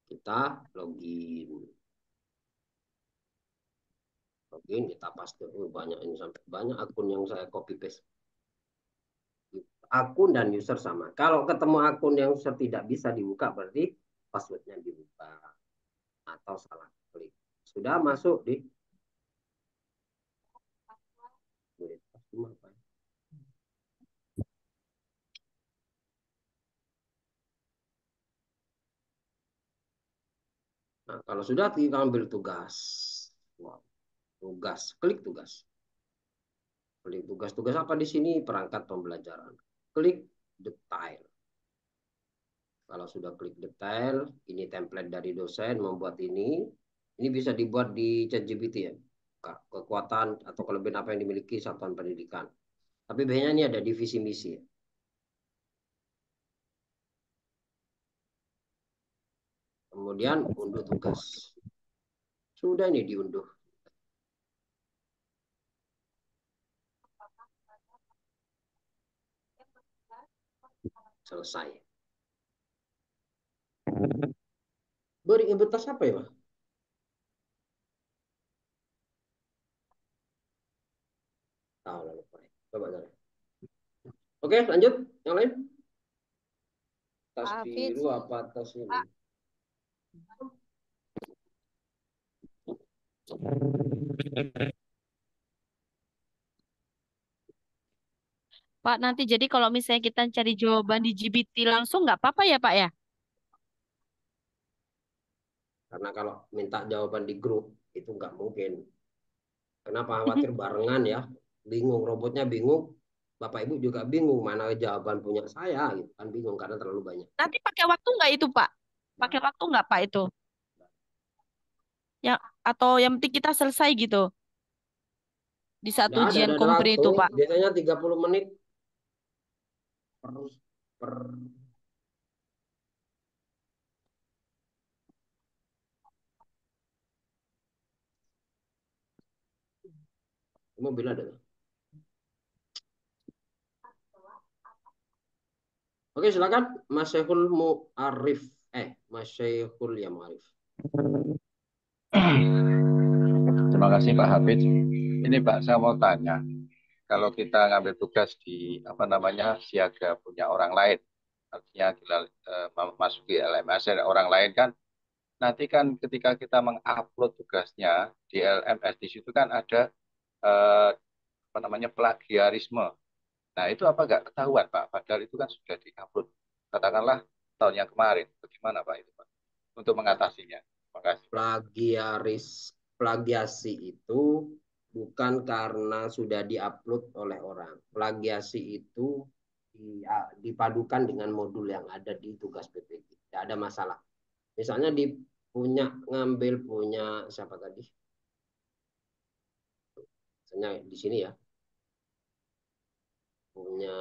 Kita login. Login kita pasti banyak ini sampai banyak akun yang saya copy paste. Akun dan user sama. Kalau ketemu akun yang user tidak bisa dibuka berarti passwordnya dibuka atau salah klik. Sudah masuk di Nah, kalau sudah kita ambil tugas. Wow. Tugas, klik tugas. Klik tugas apa di sini? Perangkat pembelajaran. Klik detail. Kalau sudah klik detail, ini template dari dosen membuat ini. Ini bisa dibuat di ChatGPT ya. Kekuatan atau kelebihan apa yang dimiliki satuan pendidikan. Tapi biasanya ini ada divisi misi ya. Kemudian unduh tugas. Sudah ini diunduh. Selesai. Beri identitas apa ya, Mas? Coba cari. Oke, lanjut. Yang lain? Tas Pak biru Hafiz. apa tas ini? Pak, nanti jadi kalau misalnya kita cari jawaban di GPT langsung nggak apa-apa ya, Pak ya? Karena kalau minta jawaban di grup itu nggak mungkin. Kenapa khawatir barengan ya? Bingung, robotnya bingung, Bapak Ibu juga bingung mana jawaban punya saya gitu kan, bingung karena terlalu banyak. Nanti pakai waktu nggak itu, Pak? Pakai waktu nggak, Pak, itu? Ya, atau yang penting kita selesai gitu di saat Nggak ujian ada kompre waktu. itu, Pak. Biasanya 30 menit per, per mobil ada. Oke, silakan Mas Syekhul Mu'arif. Mas Syekhul ya Mu'arif. Terima kasih Pak Hafid. Ini Pak, saya mau tanya, kalau kita ngambil tugas di apa namanya siaga punya orang lain, artinya kita masuki LMS orang lain kan, nanti kan ketika kita mengupload tugasnya di LMS di situ kan ada apa namanya plagiarisme. Nah itu apa nggak ketahuan Pak? Padahal itu kan sudah diupload, katakanlah tahun yang kemarin. Bagaimana Pak itu Pak? Untuk mengatasinya. Terima kasih. Plagiasi itu bukan karena sudah diupload oleh orang. Plagiasi itu dipadukan dengan modul yang ada di tugas PPG. Tidak ada masalah. Misalnya ngambil punya siapa tadi? Misalnya di sini ya. Punya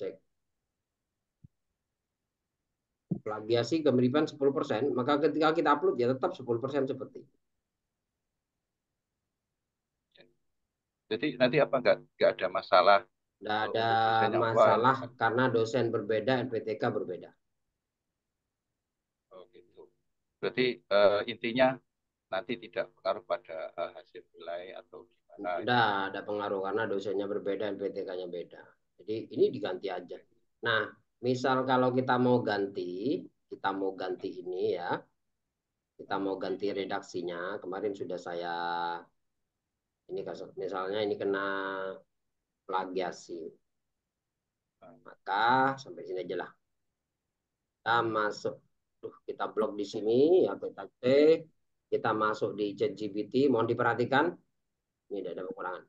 cek plagiasi kemiripan 10%, maka ketika kita upload ya tetap 10% seperti itu. Jadi nanti apa nggak ada masalah? Nggak ada masalah karena dosen berbeda, NPTK berbeda. Oh gitu. Berarti intinya nanti tidak pengaruh pada hasil nilai atau gimana? Nggak ada pengaruh karena dosennya berbeda, NPTK-nya beda. Jadi ini diganti aja. Nah, misal kalau kita mau ganti ini ya, kita mau ganti redaksinya. Kemarin sudah saya ini misalnya ini kena plagiasi, maka sampai sini aja lah. Kita masuk, kita blok di sini ya, kita masuk di ChatGPT. Mohon diperhatikan, ini ada pengulangan.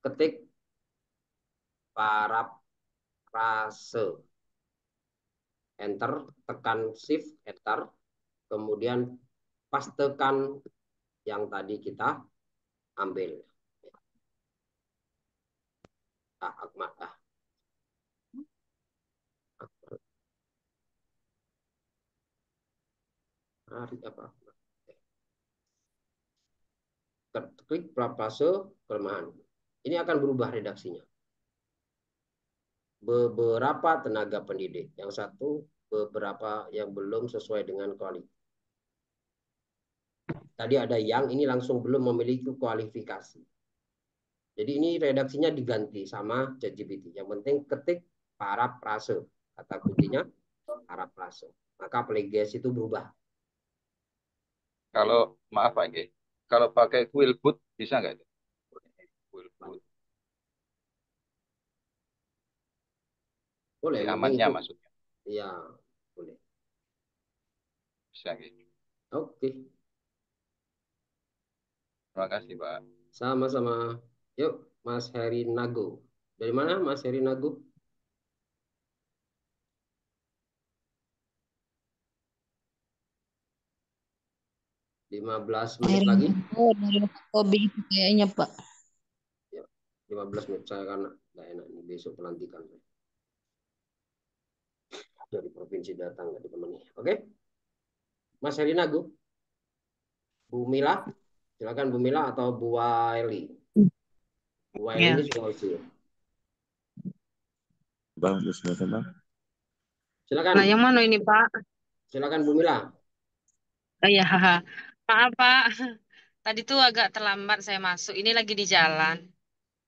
Ketik parafrase, enter, tekan shift enter, kemudian pastekan yang tadi kita ambil. Ahmad. Apa? Klik parafrase kelemahan. Ini akan berubah redaksinya. Beberapa tenaga pendidik. Yang satu, beberapa yang belum sesuai dengan kualitas. Tadi ada yang ini langsung belum memiliki kualifikasi. Jadi ini redaksinya diganti sama ChatGPT. Yang penting ketik parafrase. Kata kuncinya parafrase. Maka plagiasi itu berubah. Kalau maaf Pak G, kalau pakai Quillboot bisa nggak itu? Quillboot. Boleh. Amannya itu, maksudnya. Iya, boleh. Bisa gitu. Oke. Terima kasih Pak. Sama-sama. Yuk, Mas Heri Nago. Dari mana Mas Heri Nago? Lima 15 menit lagi. Oh, dari hobi itu kayaknya Pak. Ya, 15 menit saya karena nggak enak nih besok pelantikan. Dari provinsi datang nggak ditemani. Oke, Mas Heri Nago. Bu Mila, silakan Bu Mila atau Bu Waili. Bu Waili ini Sulawesi. Bang, silakan. Silakan. Nah, yang mana ini Pak? Silakan Bu Mila. Oh iya, maaf Pak. Tadi tuh agak terlambat saya masuk. Ini lagi di jalan.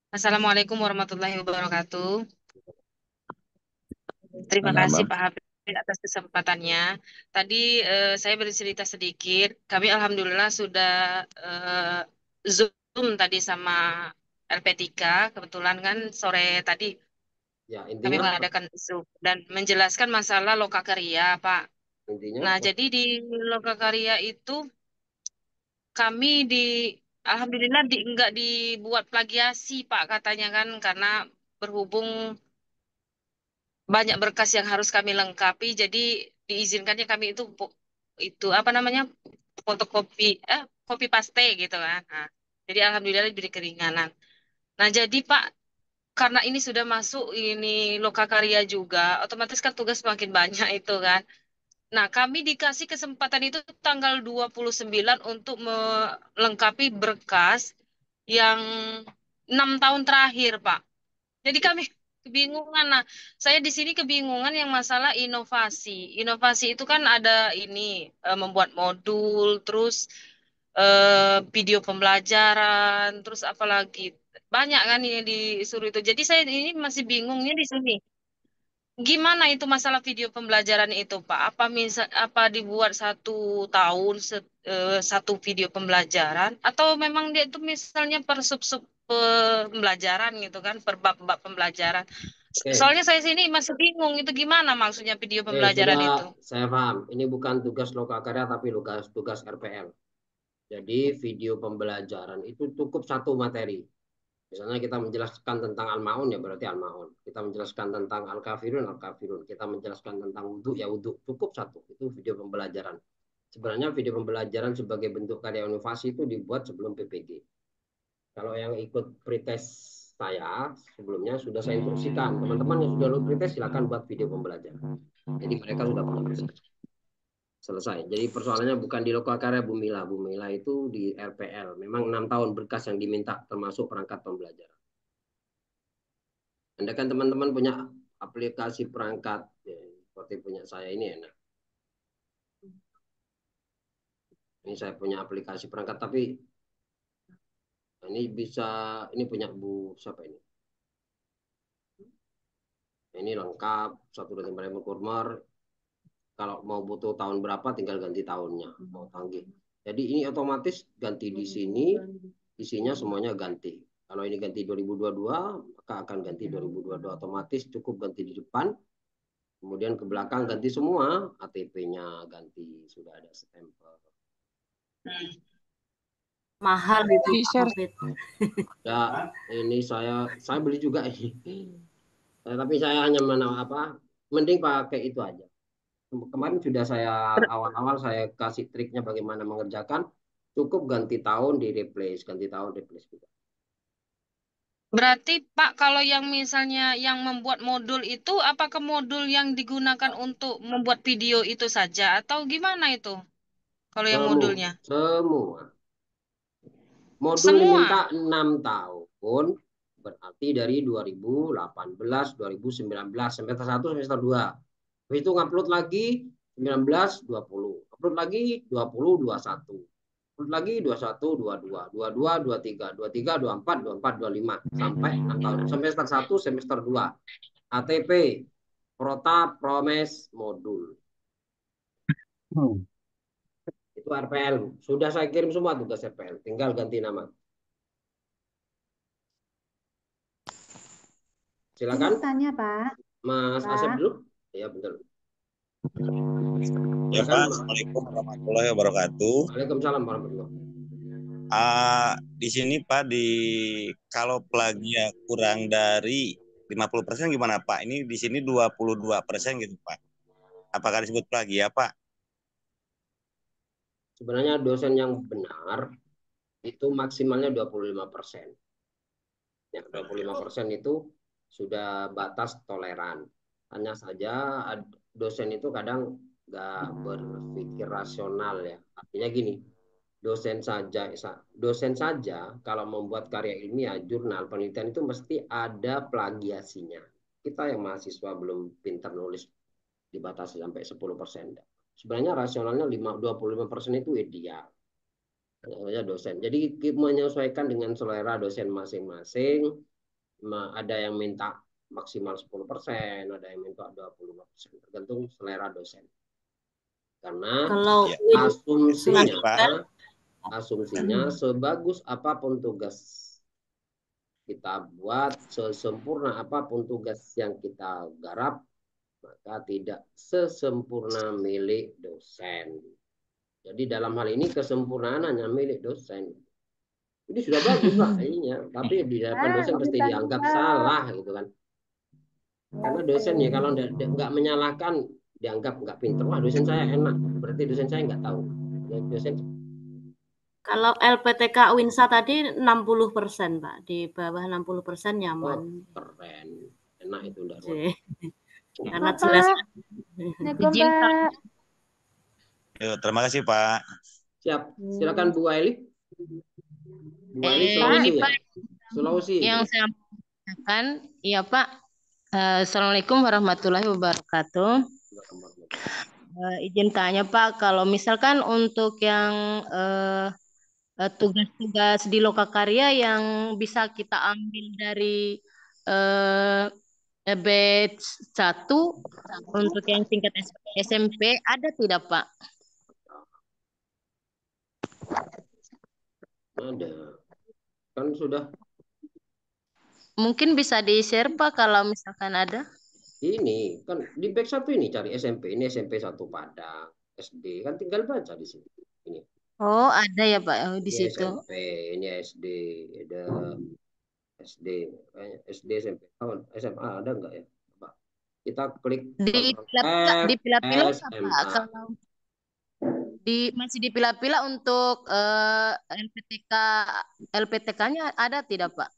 Assalamualaikum warahmatullahi wabarakatuh. Terima Mana, kasih Mbak? Pak Habib atas kesempatannya. Tadi saya bercerita sedikit. Kami alhamdulillah sudah Zoom tadi sama LP3. Kebetulan kan sore tadi Ya, kami intinya apa? mengadakan Zoom dan menjelaskan masalah lokakarya, Pak. Intinya Nah, apa? jadi di lokakarya itu kami alhamdulillah enggak dibuat plagiasi, Pak, katanya kan karena berhubung banyak berkas yang harus kami lengkapi, jadi diizinkannya kami itu apa namanya fotokopi copy paste gitu kan. Nah, jadi alhamdulillah diberi keringanan. Nah jadi Pak, karena ini sudah masuk ini lokakarya juga, otomatis kan tugas semakin banyak itu kan. Nah kami dikasih kesempatan itu tanggal 29 untuk melengkapi berkas yang 6 tahun terakhir Pak. Jadi kami kebingungan. Nah, saya di sini kebingungan yang masalah inovasi. Inovasi itu kan ada ini membuat modul, terus video pembelajaran, terus apalagi banyak kan yang disuruh itu. Jadi saya ini masih bingungnya di sini. Gimana itu masalah video pembelajaran itu, Pak? Apa dibuat 1 tahun satu video pembelajaran atau memang dia itu misalnya per sub-sub pembelajaran gitu kan, per bab-bab pembelajaran. Oke. Soalnya saya sini masih bingung itu gimana maksudnya video pembelajaran Sudah itu. saya paham. Ini bukan tugas lokakarya tapi tugas RPL. Jadi video pembelajaran itu cukup satu materi. Misalnya kita menjelaskan tentang Al-Ma'un ya berarti Al-Ma'un. Kita menjelaskan tentang Al-Kafirun, Al-Kafirun. Kita menjelaskan tentang wudhu ya wudhu. Cukup satu. Itu video pembelajaran. Sebenarnya video pembelajaran sebagai bentuk karya inovasi itu dibuat sebelum PPG. Kalau yang ikut pretest saya sebelumnya sudah saya instruksikan. Teman-teman yang sudah lulus pretest silakan buat video pembelajaran. Jadi mereka sudah punya prinsip. Selesai. Jadi persoalannya bukan di lokakarya Bumila. Bumila itu di RPL. Memang 6 tahun berkas yang diminta termasuk perangkat pembelajaran. Anda kan teman-teman punya aplikasi perangkat ya, seperti punya saya ini enak. Ini saya punya aplikasi perangkat tapi ini ini punya Bu siapa ini? Ini lengkap 1 2 3 Kurmar. Kalau mau butuh tahun berapa tinggal ganti tahunnya, mau tanggi. Jadi ini otomatis ganti di sini, isinya semuanya ganti. Kalau ini ganti 2022, maka akan ganti 2022 otomatis cukup ganti di depan. Kemudian ke belakang ganti semua, ATP-nya ganti, sudah ada stempel. Mahal itu. Ya, ini saya beli juga ini. Tapi saya hanya mending pakai itu aja. Kemarin sudah saya awal-awal saya kasih triknya bagaimana mengerjakan, cukup ganti tahun di replace, ganti tahun replace juga. Berarti Pak, kalau yang misalnya yang membuat modul itu, apakah modul yang digunakan untuk membuat video itu saja atau gimana itu? Kalau yang modulnya? Semua. Modul Semua? diminta 6 tahun, berarti dari 2018, 2019, semester 1, semester 2. Habis itu ngupload lagi 19, 20. Upload lagi 20, 21. Upload lagi 21, 22, 22, 23, 23, 24, 24, 25. Sampai 6 tahun. Semester 1, semester 2. ATP, Prota, Promes, Modul. Itu RPL. Sudah saya kirim semua tugas RPL. Tinggal ganti nama. Silakan. Tanya, Pak. Mas Asep dulu. Ya, betul. Ya Pak, Assalamualaikum warahmatullahi wabarakatuh. Waalaikumsalam warahmatullahi di sini Pak, kalau plagiat kurang dari 50% gimana Pak? Ini di sini 22% gitu Pak. Apakah disebut plagiat Pak? Sebenarnya dosen yang benar itu maksimalnya 25%. Ya, 25% itu sudah batas toleran. Hanya saja dosen itu kadang nggak berpikir rasional ya. Artinya gini, dosen saja kalau membuat karya ilmiah, jurnal, penelitian itu mesti ada plagiasinya. Kita yang mahasiswa belum pintar nulis dibatasi sampai 10%. Sebenarnya rasionalnya 25% itu ideal. Hanya dosen. Jadi menyesuaikan dengan selera dosen masing-masing. Ada yang minta maksimal 10%, ada yang minta 25%, tergantung selera dosen. Karena Kalau asumsinya sebagus apapun tugas kita buat, sesempurna apapun tugas yang kita garap, maka tidak sesempurna milik dosen. Jadi dalam hal ini kesempurnaan hanya milik dosen. Ini sudah bagus Pak, tapi di hadapan dosen pasti dianggap salah gitu kan. Karena dosen ya kalau nggak menyalahkan dianggap nggak pinter. Wah, dosen saya enak, berarti dosen saya nggak tahu. Dosen. Kalau LPTK Winsa tadi 60%, Pak. Di bawah 60% nyaman. Oh, keren. Enak itu enggak. Karena jelas. Izin, Pak. Terima kasih, Pak. Siap. Silakan Bu Aili. Bu Aili Sulawesi ya? Sulawesi. Yang saya sampaikan, iya Pak. Assalamualaikum warahmatullahi wabarakatuh. Izin tanya Pak, kalau misalkan untuk yang tugas-tugas di Lokakarya yang bisa kita ambil dari batch 1 untuk yang tingkat SMP ada tidak Pak? Ada. Kan sudah. Mungkin bisa di-share Pak kalau misalkan ada. Ini kan di batch 1 ini cari SMP, ini SMP 1 Padang, SD kan tinggal baca di sini. Ini. Oh, ada ya Pak di situ. SMP, ini SD, ada SD, SD SMP tahun SMA ada enggak ya? Pak. Kita klik di pila-pila Pak. Kalau masih di pila-pila untuk LPTK-nya ada tidak Pak?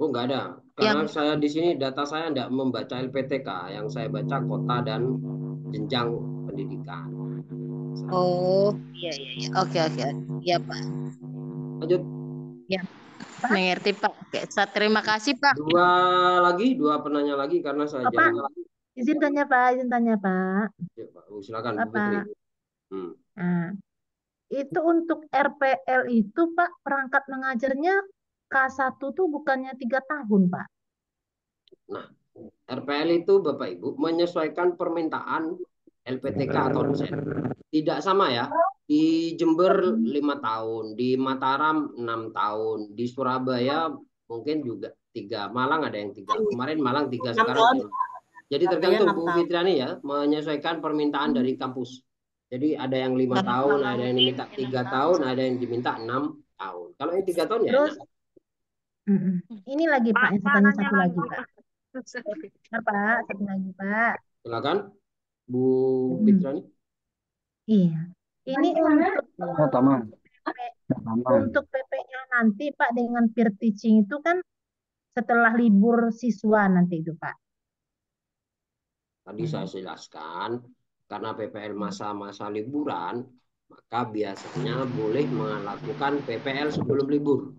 Oh, enggak ada. Karena saya di sini data saya enggak membaca LPTK, yang saya baca kota dan jenjang pendidikan. Oh, iya. Oke. Iya, Pak. Lanjut. Ya, mengerti, Pak. Oke, terima kasih, Pak. Dua penanya lagi karena saya Pak, izin tanya, Pak. Ya, Pak. Silakan, Bu Fitri. Nah, itu untuk RPL itu, Pak, perangkat mengajarnya K1 tuh bukannya 3 tahun, Pak. Nah, RPL itu Bapak Ibu menyesuaikan permintaan LPTK atau dosen. Tidak sama ya. Di Jember 5 tahun, di Mataram 6 tahun, di Surabaya mungkin juga 3, Malang ada yang 3. Kemarin Malang 3 sekarang. Jadi tergantung Bu Fitriani ya, menyesuaikan permintaan dari kampus. Jadi ada yang 5 tahun, ada yang diminta 3 tahun, ada yang diminta 6 tahun. Kalau yang 3 tahun ya enak. Ini lagi Pak, yang saya tanya satu lagi Pak. Pak, satu lagi Pak. Silakan Bu Fitriani. Iya. Ini untuk PP-nya nanti Pak dengan peer teaching itu kan setelah libur siswa nanti itu Pak. Tadi saya jelaskan karena PPL masa-masa liburan, maka biasanya boleh melakukan PPL sebelum libur.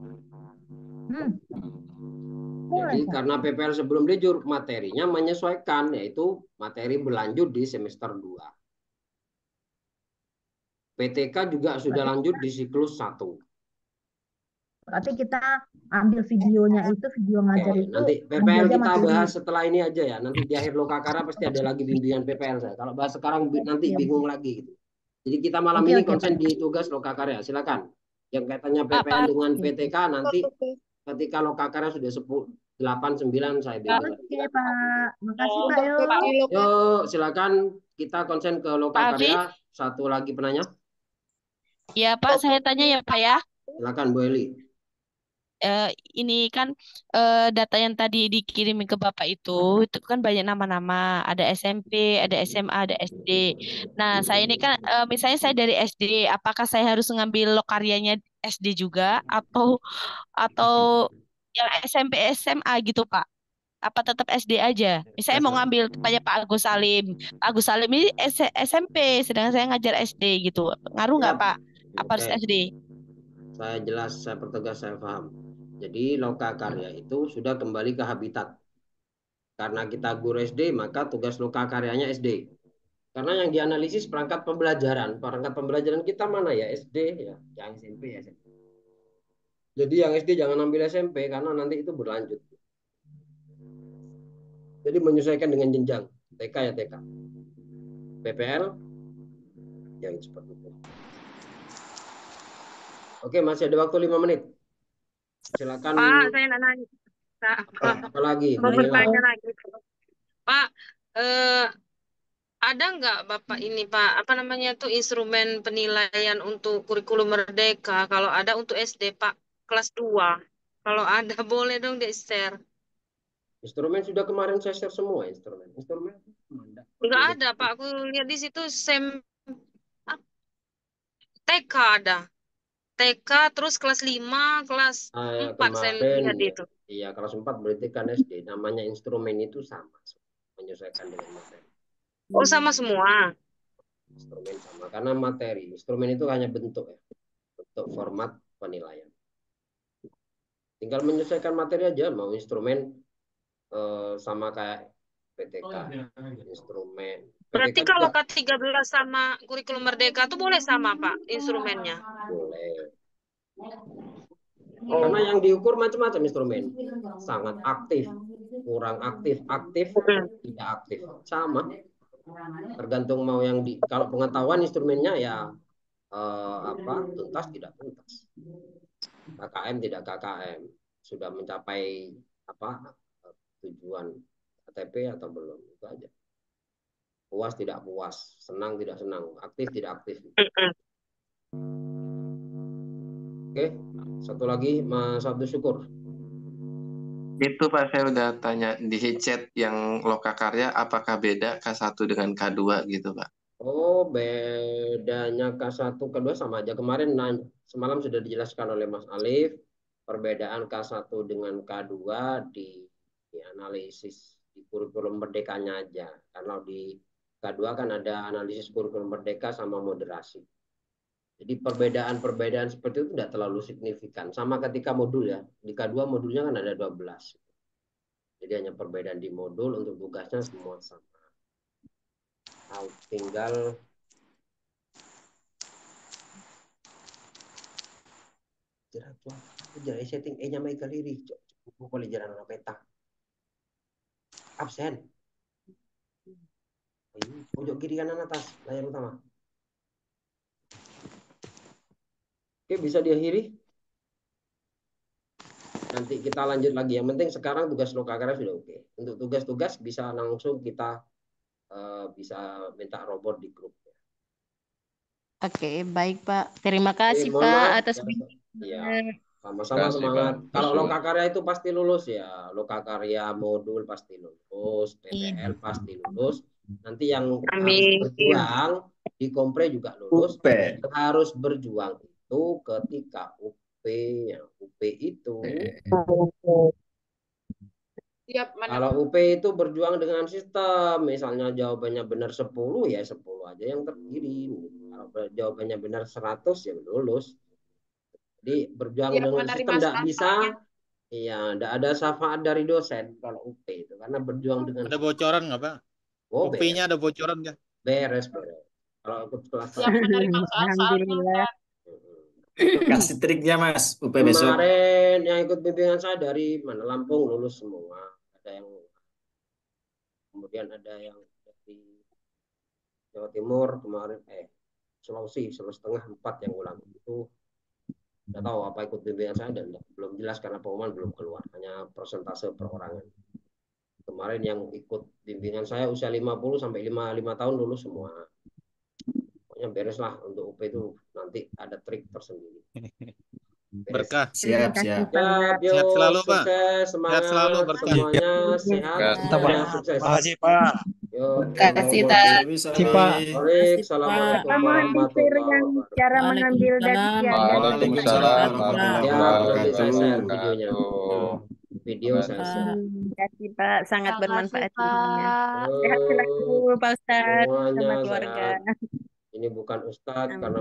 Jadi karena PPL sebelum libur materinya menyesuaikan, yaitu materi berlanjut di semester 2. PTK juga sudah lanjut di siklus 1. Berarti kita ambil videonya itu, video ngajar itu. Nanti PPL kita bahas setelah ini aja ya. Nanti di akhir Lokakarya pasti ada lagi bimbingan PPL saya. Kalau bahas sekarang nanti bingung lagi gitu. Jadi kita malam ini konsen di tugas Lokakarya. Silakan. Yang kaitannya PPL dengan PTK nanti ketika Lokakarya sudah 8-9 saya bilang. Oke Pak, makasih Pak. Yuk silakan kita konsen ke Lokakarya. Satu lagi penanya. Ya Pak, saya tanya ya Pak ya. Silakan Bu Eli. Ini kan data yang tadi dikirim ke Bapak itu kan banyak nama-nama. Ada SMP, ada SMA, ada SD. Nah, saya ini kan misalnya saya dari SD, apakah saya harus ngambil lokaryanya SD juga atau yang SMP SMA gitu Pak? Apa tetap SD aja? Misalnya mau ngambil tanya Pak Agus Salim. Pak Agus Salim ini SMP, sedangkan saya ngajar SD gitu. Ngaruh nggak Pak? Apa harus SD? Saya jelas, saya pertegas, saya paham. Jadi Lokakarya itu sudah kembali ke habitat. Karena kita guru SD, maka tugas Lokakaryanya SD. Karena yang dianalisis perangkat pembelajaran. Perangkat pembelajaran kita mana ya? SD ya, yang SMP ya. Jadi yang SD jangan ambil SMP karena nanti itu berlanjut. Jadi menyesuaikan dengan jenjang. TK ya TK. PPL yang seperti itu. Oke, masih ada waktu 5 menit. Silakan. Pak, saya nak nanya. Apa lagi? Mau Bunyilah. bertanya lagi. Pak, ada nggak Bapak ini Pak, apa namanya tuh instrumen penilaian untuk kurikulum merdeka? Kalau ada untuk SD Pak, kelas 2. Kalau ada boleh dong di-share. Instrumen sudah kemarin saya share semua instrumen. Nggak ada Pak, aku lihat di situ TK ada. TK terus kelas 5, kelas 4 saya Kemarin lihat itu. iya kelas 4 berarti kan SD. Namanya instrumen itu sama, menyesuaikan dengan materi. Oh, sama semua. Instrumen sama karena materi. Instrumen itu hanya bentuk ya. Bentuk format penilaian. Tinggal menyesuaikan materi aja, mau instrumen sama kayak PTK, instrumen. Berarti PTK kalau juga K13 sama kurikulum merdeka tuh boleh sama Pak instrumennya? boleh. Karena yang diukur macam-macam instrumen. Sangat aktif, kurang aktif, aktif, tidak aktif. Sama. Tergantung mau yang di kalau pengetahuan instrumennya ya tuntas tidak tuntas. KKM tidak KKM. Sudah mencapai tujuan KTP atau belum, itu aja. Puas tidak puas, senang tidak senang, aktif tidak aktif. Oke, satu lagi Mas Abdul Syukur. Itu Pak, saya udah tanya di chat yang lokakarya, apakah beda K1 dengan K2 gitu Pak? Oh, bedanya K1, K2 sama aja. Kemarin semalam sudah dijelaskan oleh Mas Alif, perbedaan K1 dengan K2 di analisis di kurikulum merdekanya aja. Karena di K2 kan ada analisis kurikulum merdeka sama moderasi. Jadi perbedaan-perbedaan seperti itu tidak terlalu signifikan. Sama ketika modul ya. Di K2 modulnya kan ada 12. Jadi hanya perbedaan di modul, untuk tugasnya semua sama. Tinggal jadi setting E-nya Michael Liri. Boleh jalan peta. Absen. Pojok kiri kanan atas layar utama. Oke, bisa diakhiri. Nanti kita lanjut lagi. Yang penting sekarang tugas lokakarya sudah oke. Untuk tugas-tugas bisa langsung kita bisa minta robot di grup. Oke, baik Pak. Terima kasih mohon Pak maaf. atas Ya, sama-sama semangat. Kalau lokakarya itu pasti lulus ya. Lokakarya modul pasti lulus, PPL pasti lulus. Nanti yang harus berjuang di Kompre juga lulus. Harus berjuang itu ketika UP itu. Kalau UP itu berjuang dengan sistem, misalnya jawabannya benar 10 ya 10 aja yang terkirim. Kalau jawabannya benar 100 ya lulus. Jadi berjuang dengan sistem tidak bisa. Iya, tidak ada syafaat dari dosen kalau UP itu karena berjuang dengan ada bocoran nggak Pak? UP-nya ada bocoran nggak? Beres. Kalau ikut kelas Alhamdulillah. Kasih triknya Mas, UP besok. Kemarin yang ikut bimbingan saya dari mana Lampung lulus semua. Ada yang kemudian ada yang dari Jawa Timur kemarin Sulawesi 3,5 4 yang ulang itu. Tidak tahu apa ikut bimbingan saya dan belum jelas karena pengumuman belum keluar, hanya persentase perorangan. Kemarin yang ikut bimbingan saya usia 50 sampai 55 tahun lulus semua. Pokoknya beres lah untuk UP itu nanti ada trik tersendiri. Berkah. Siap. Sehat selalu Pak. Semangat sehat selalu, berkah. semuanya, sehat, sukses. Makasih Pak. Kasih Pak. Assalamualaikum warahmatullahi wabarakatuh. Cara mengambil data Waalaikumsalam Nanti saya share warahmatullahi videonya. Video saya share. Terima kasih Pak, sangat bermanfaat. Pak. Sehat selalu Pak Ustadz sama Semuanya keluarga. sehat. Ini bukan Ustadz karena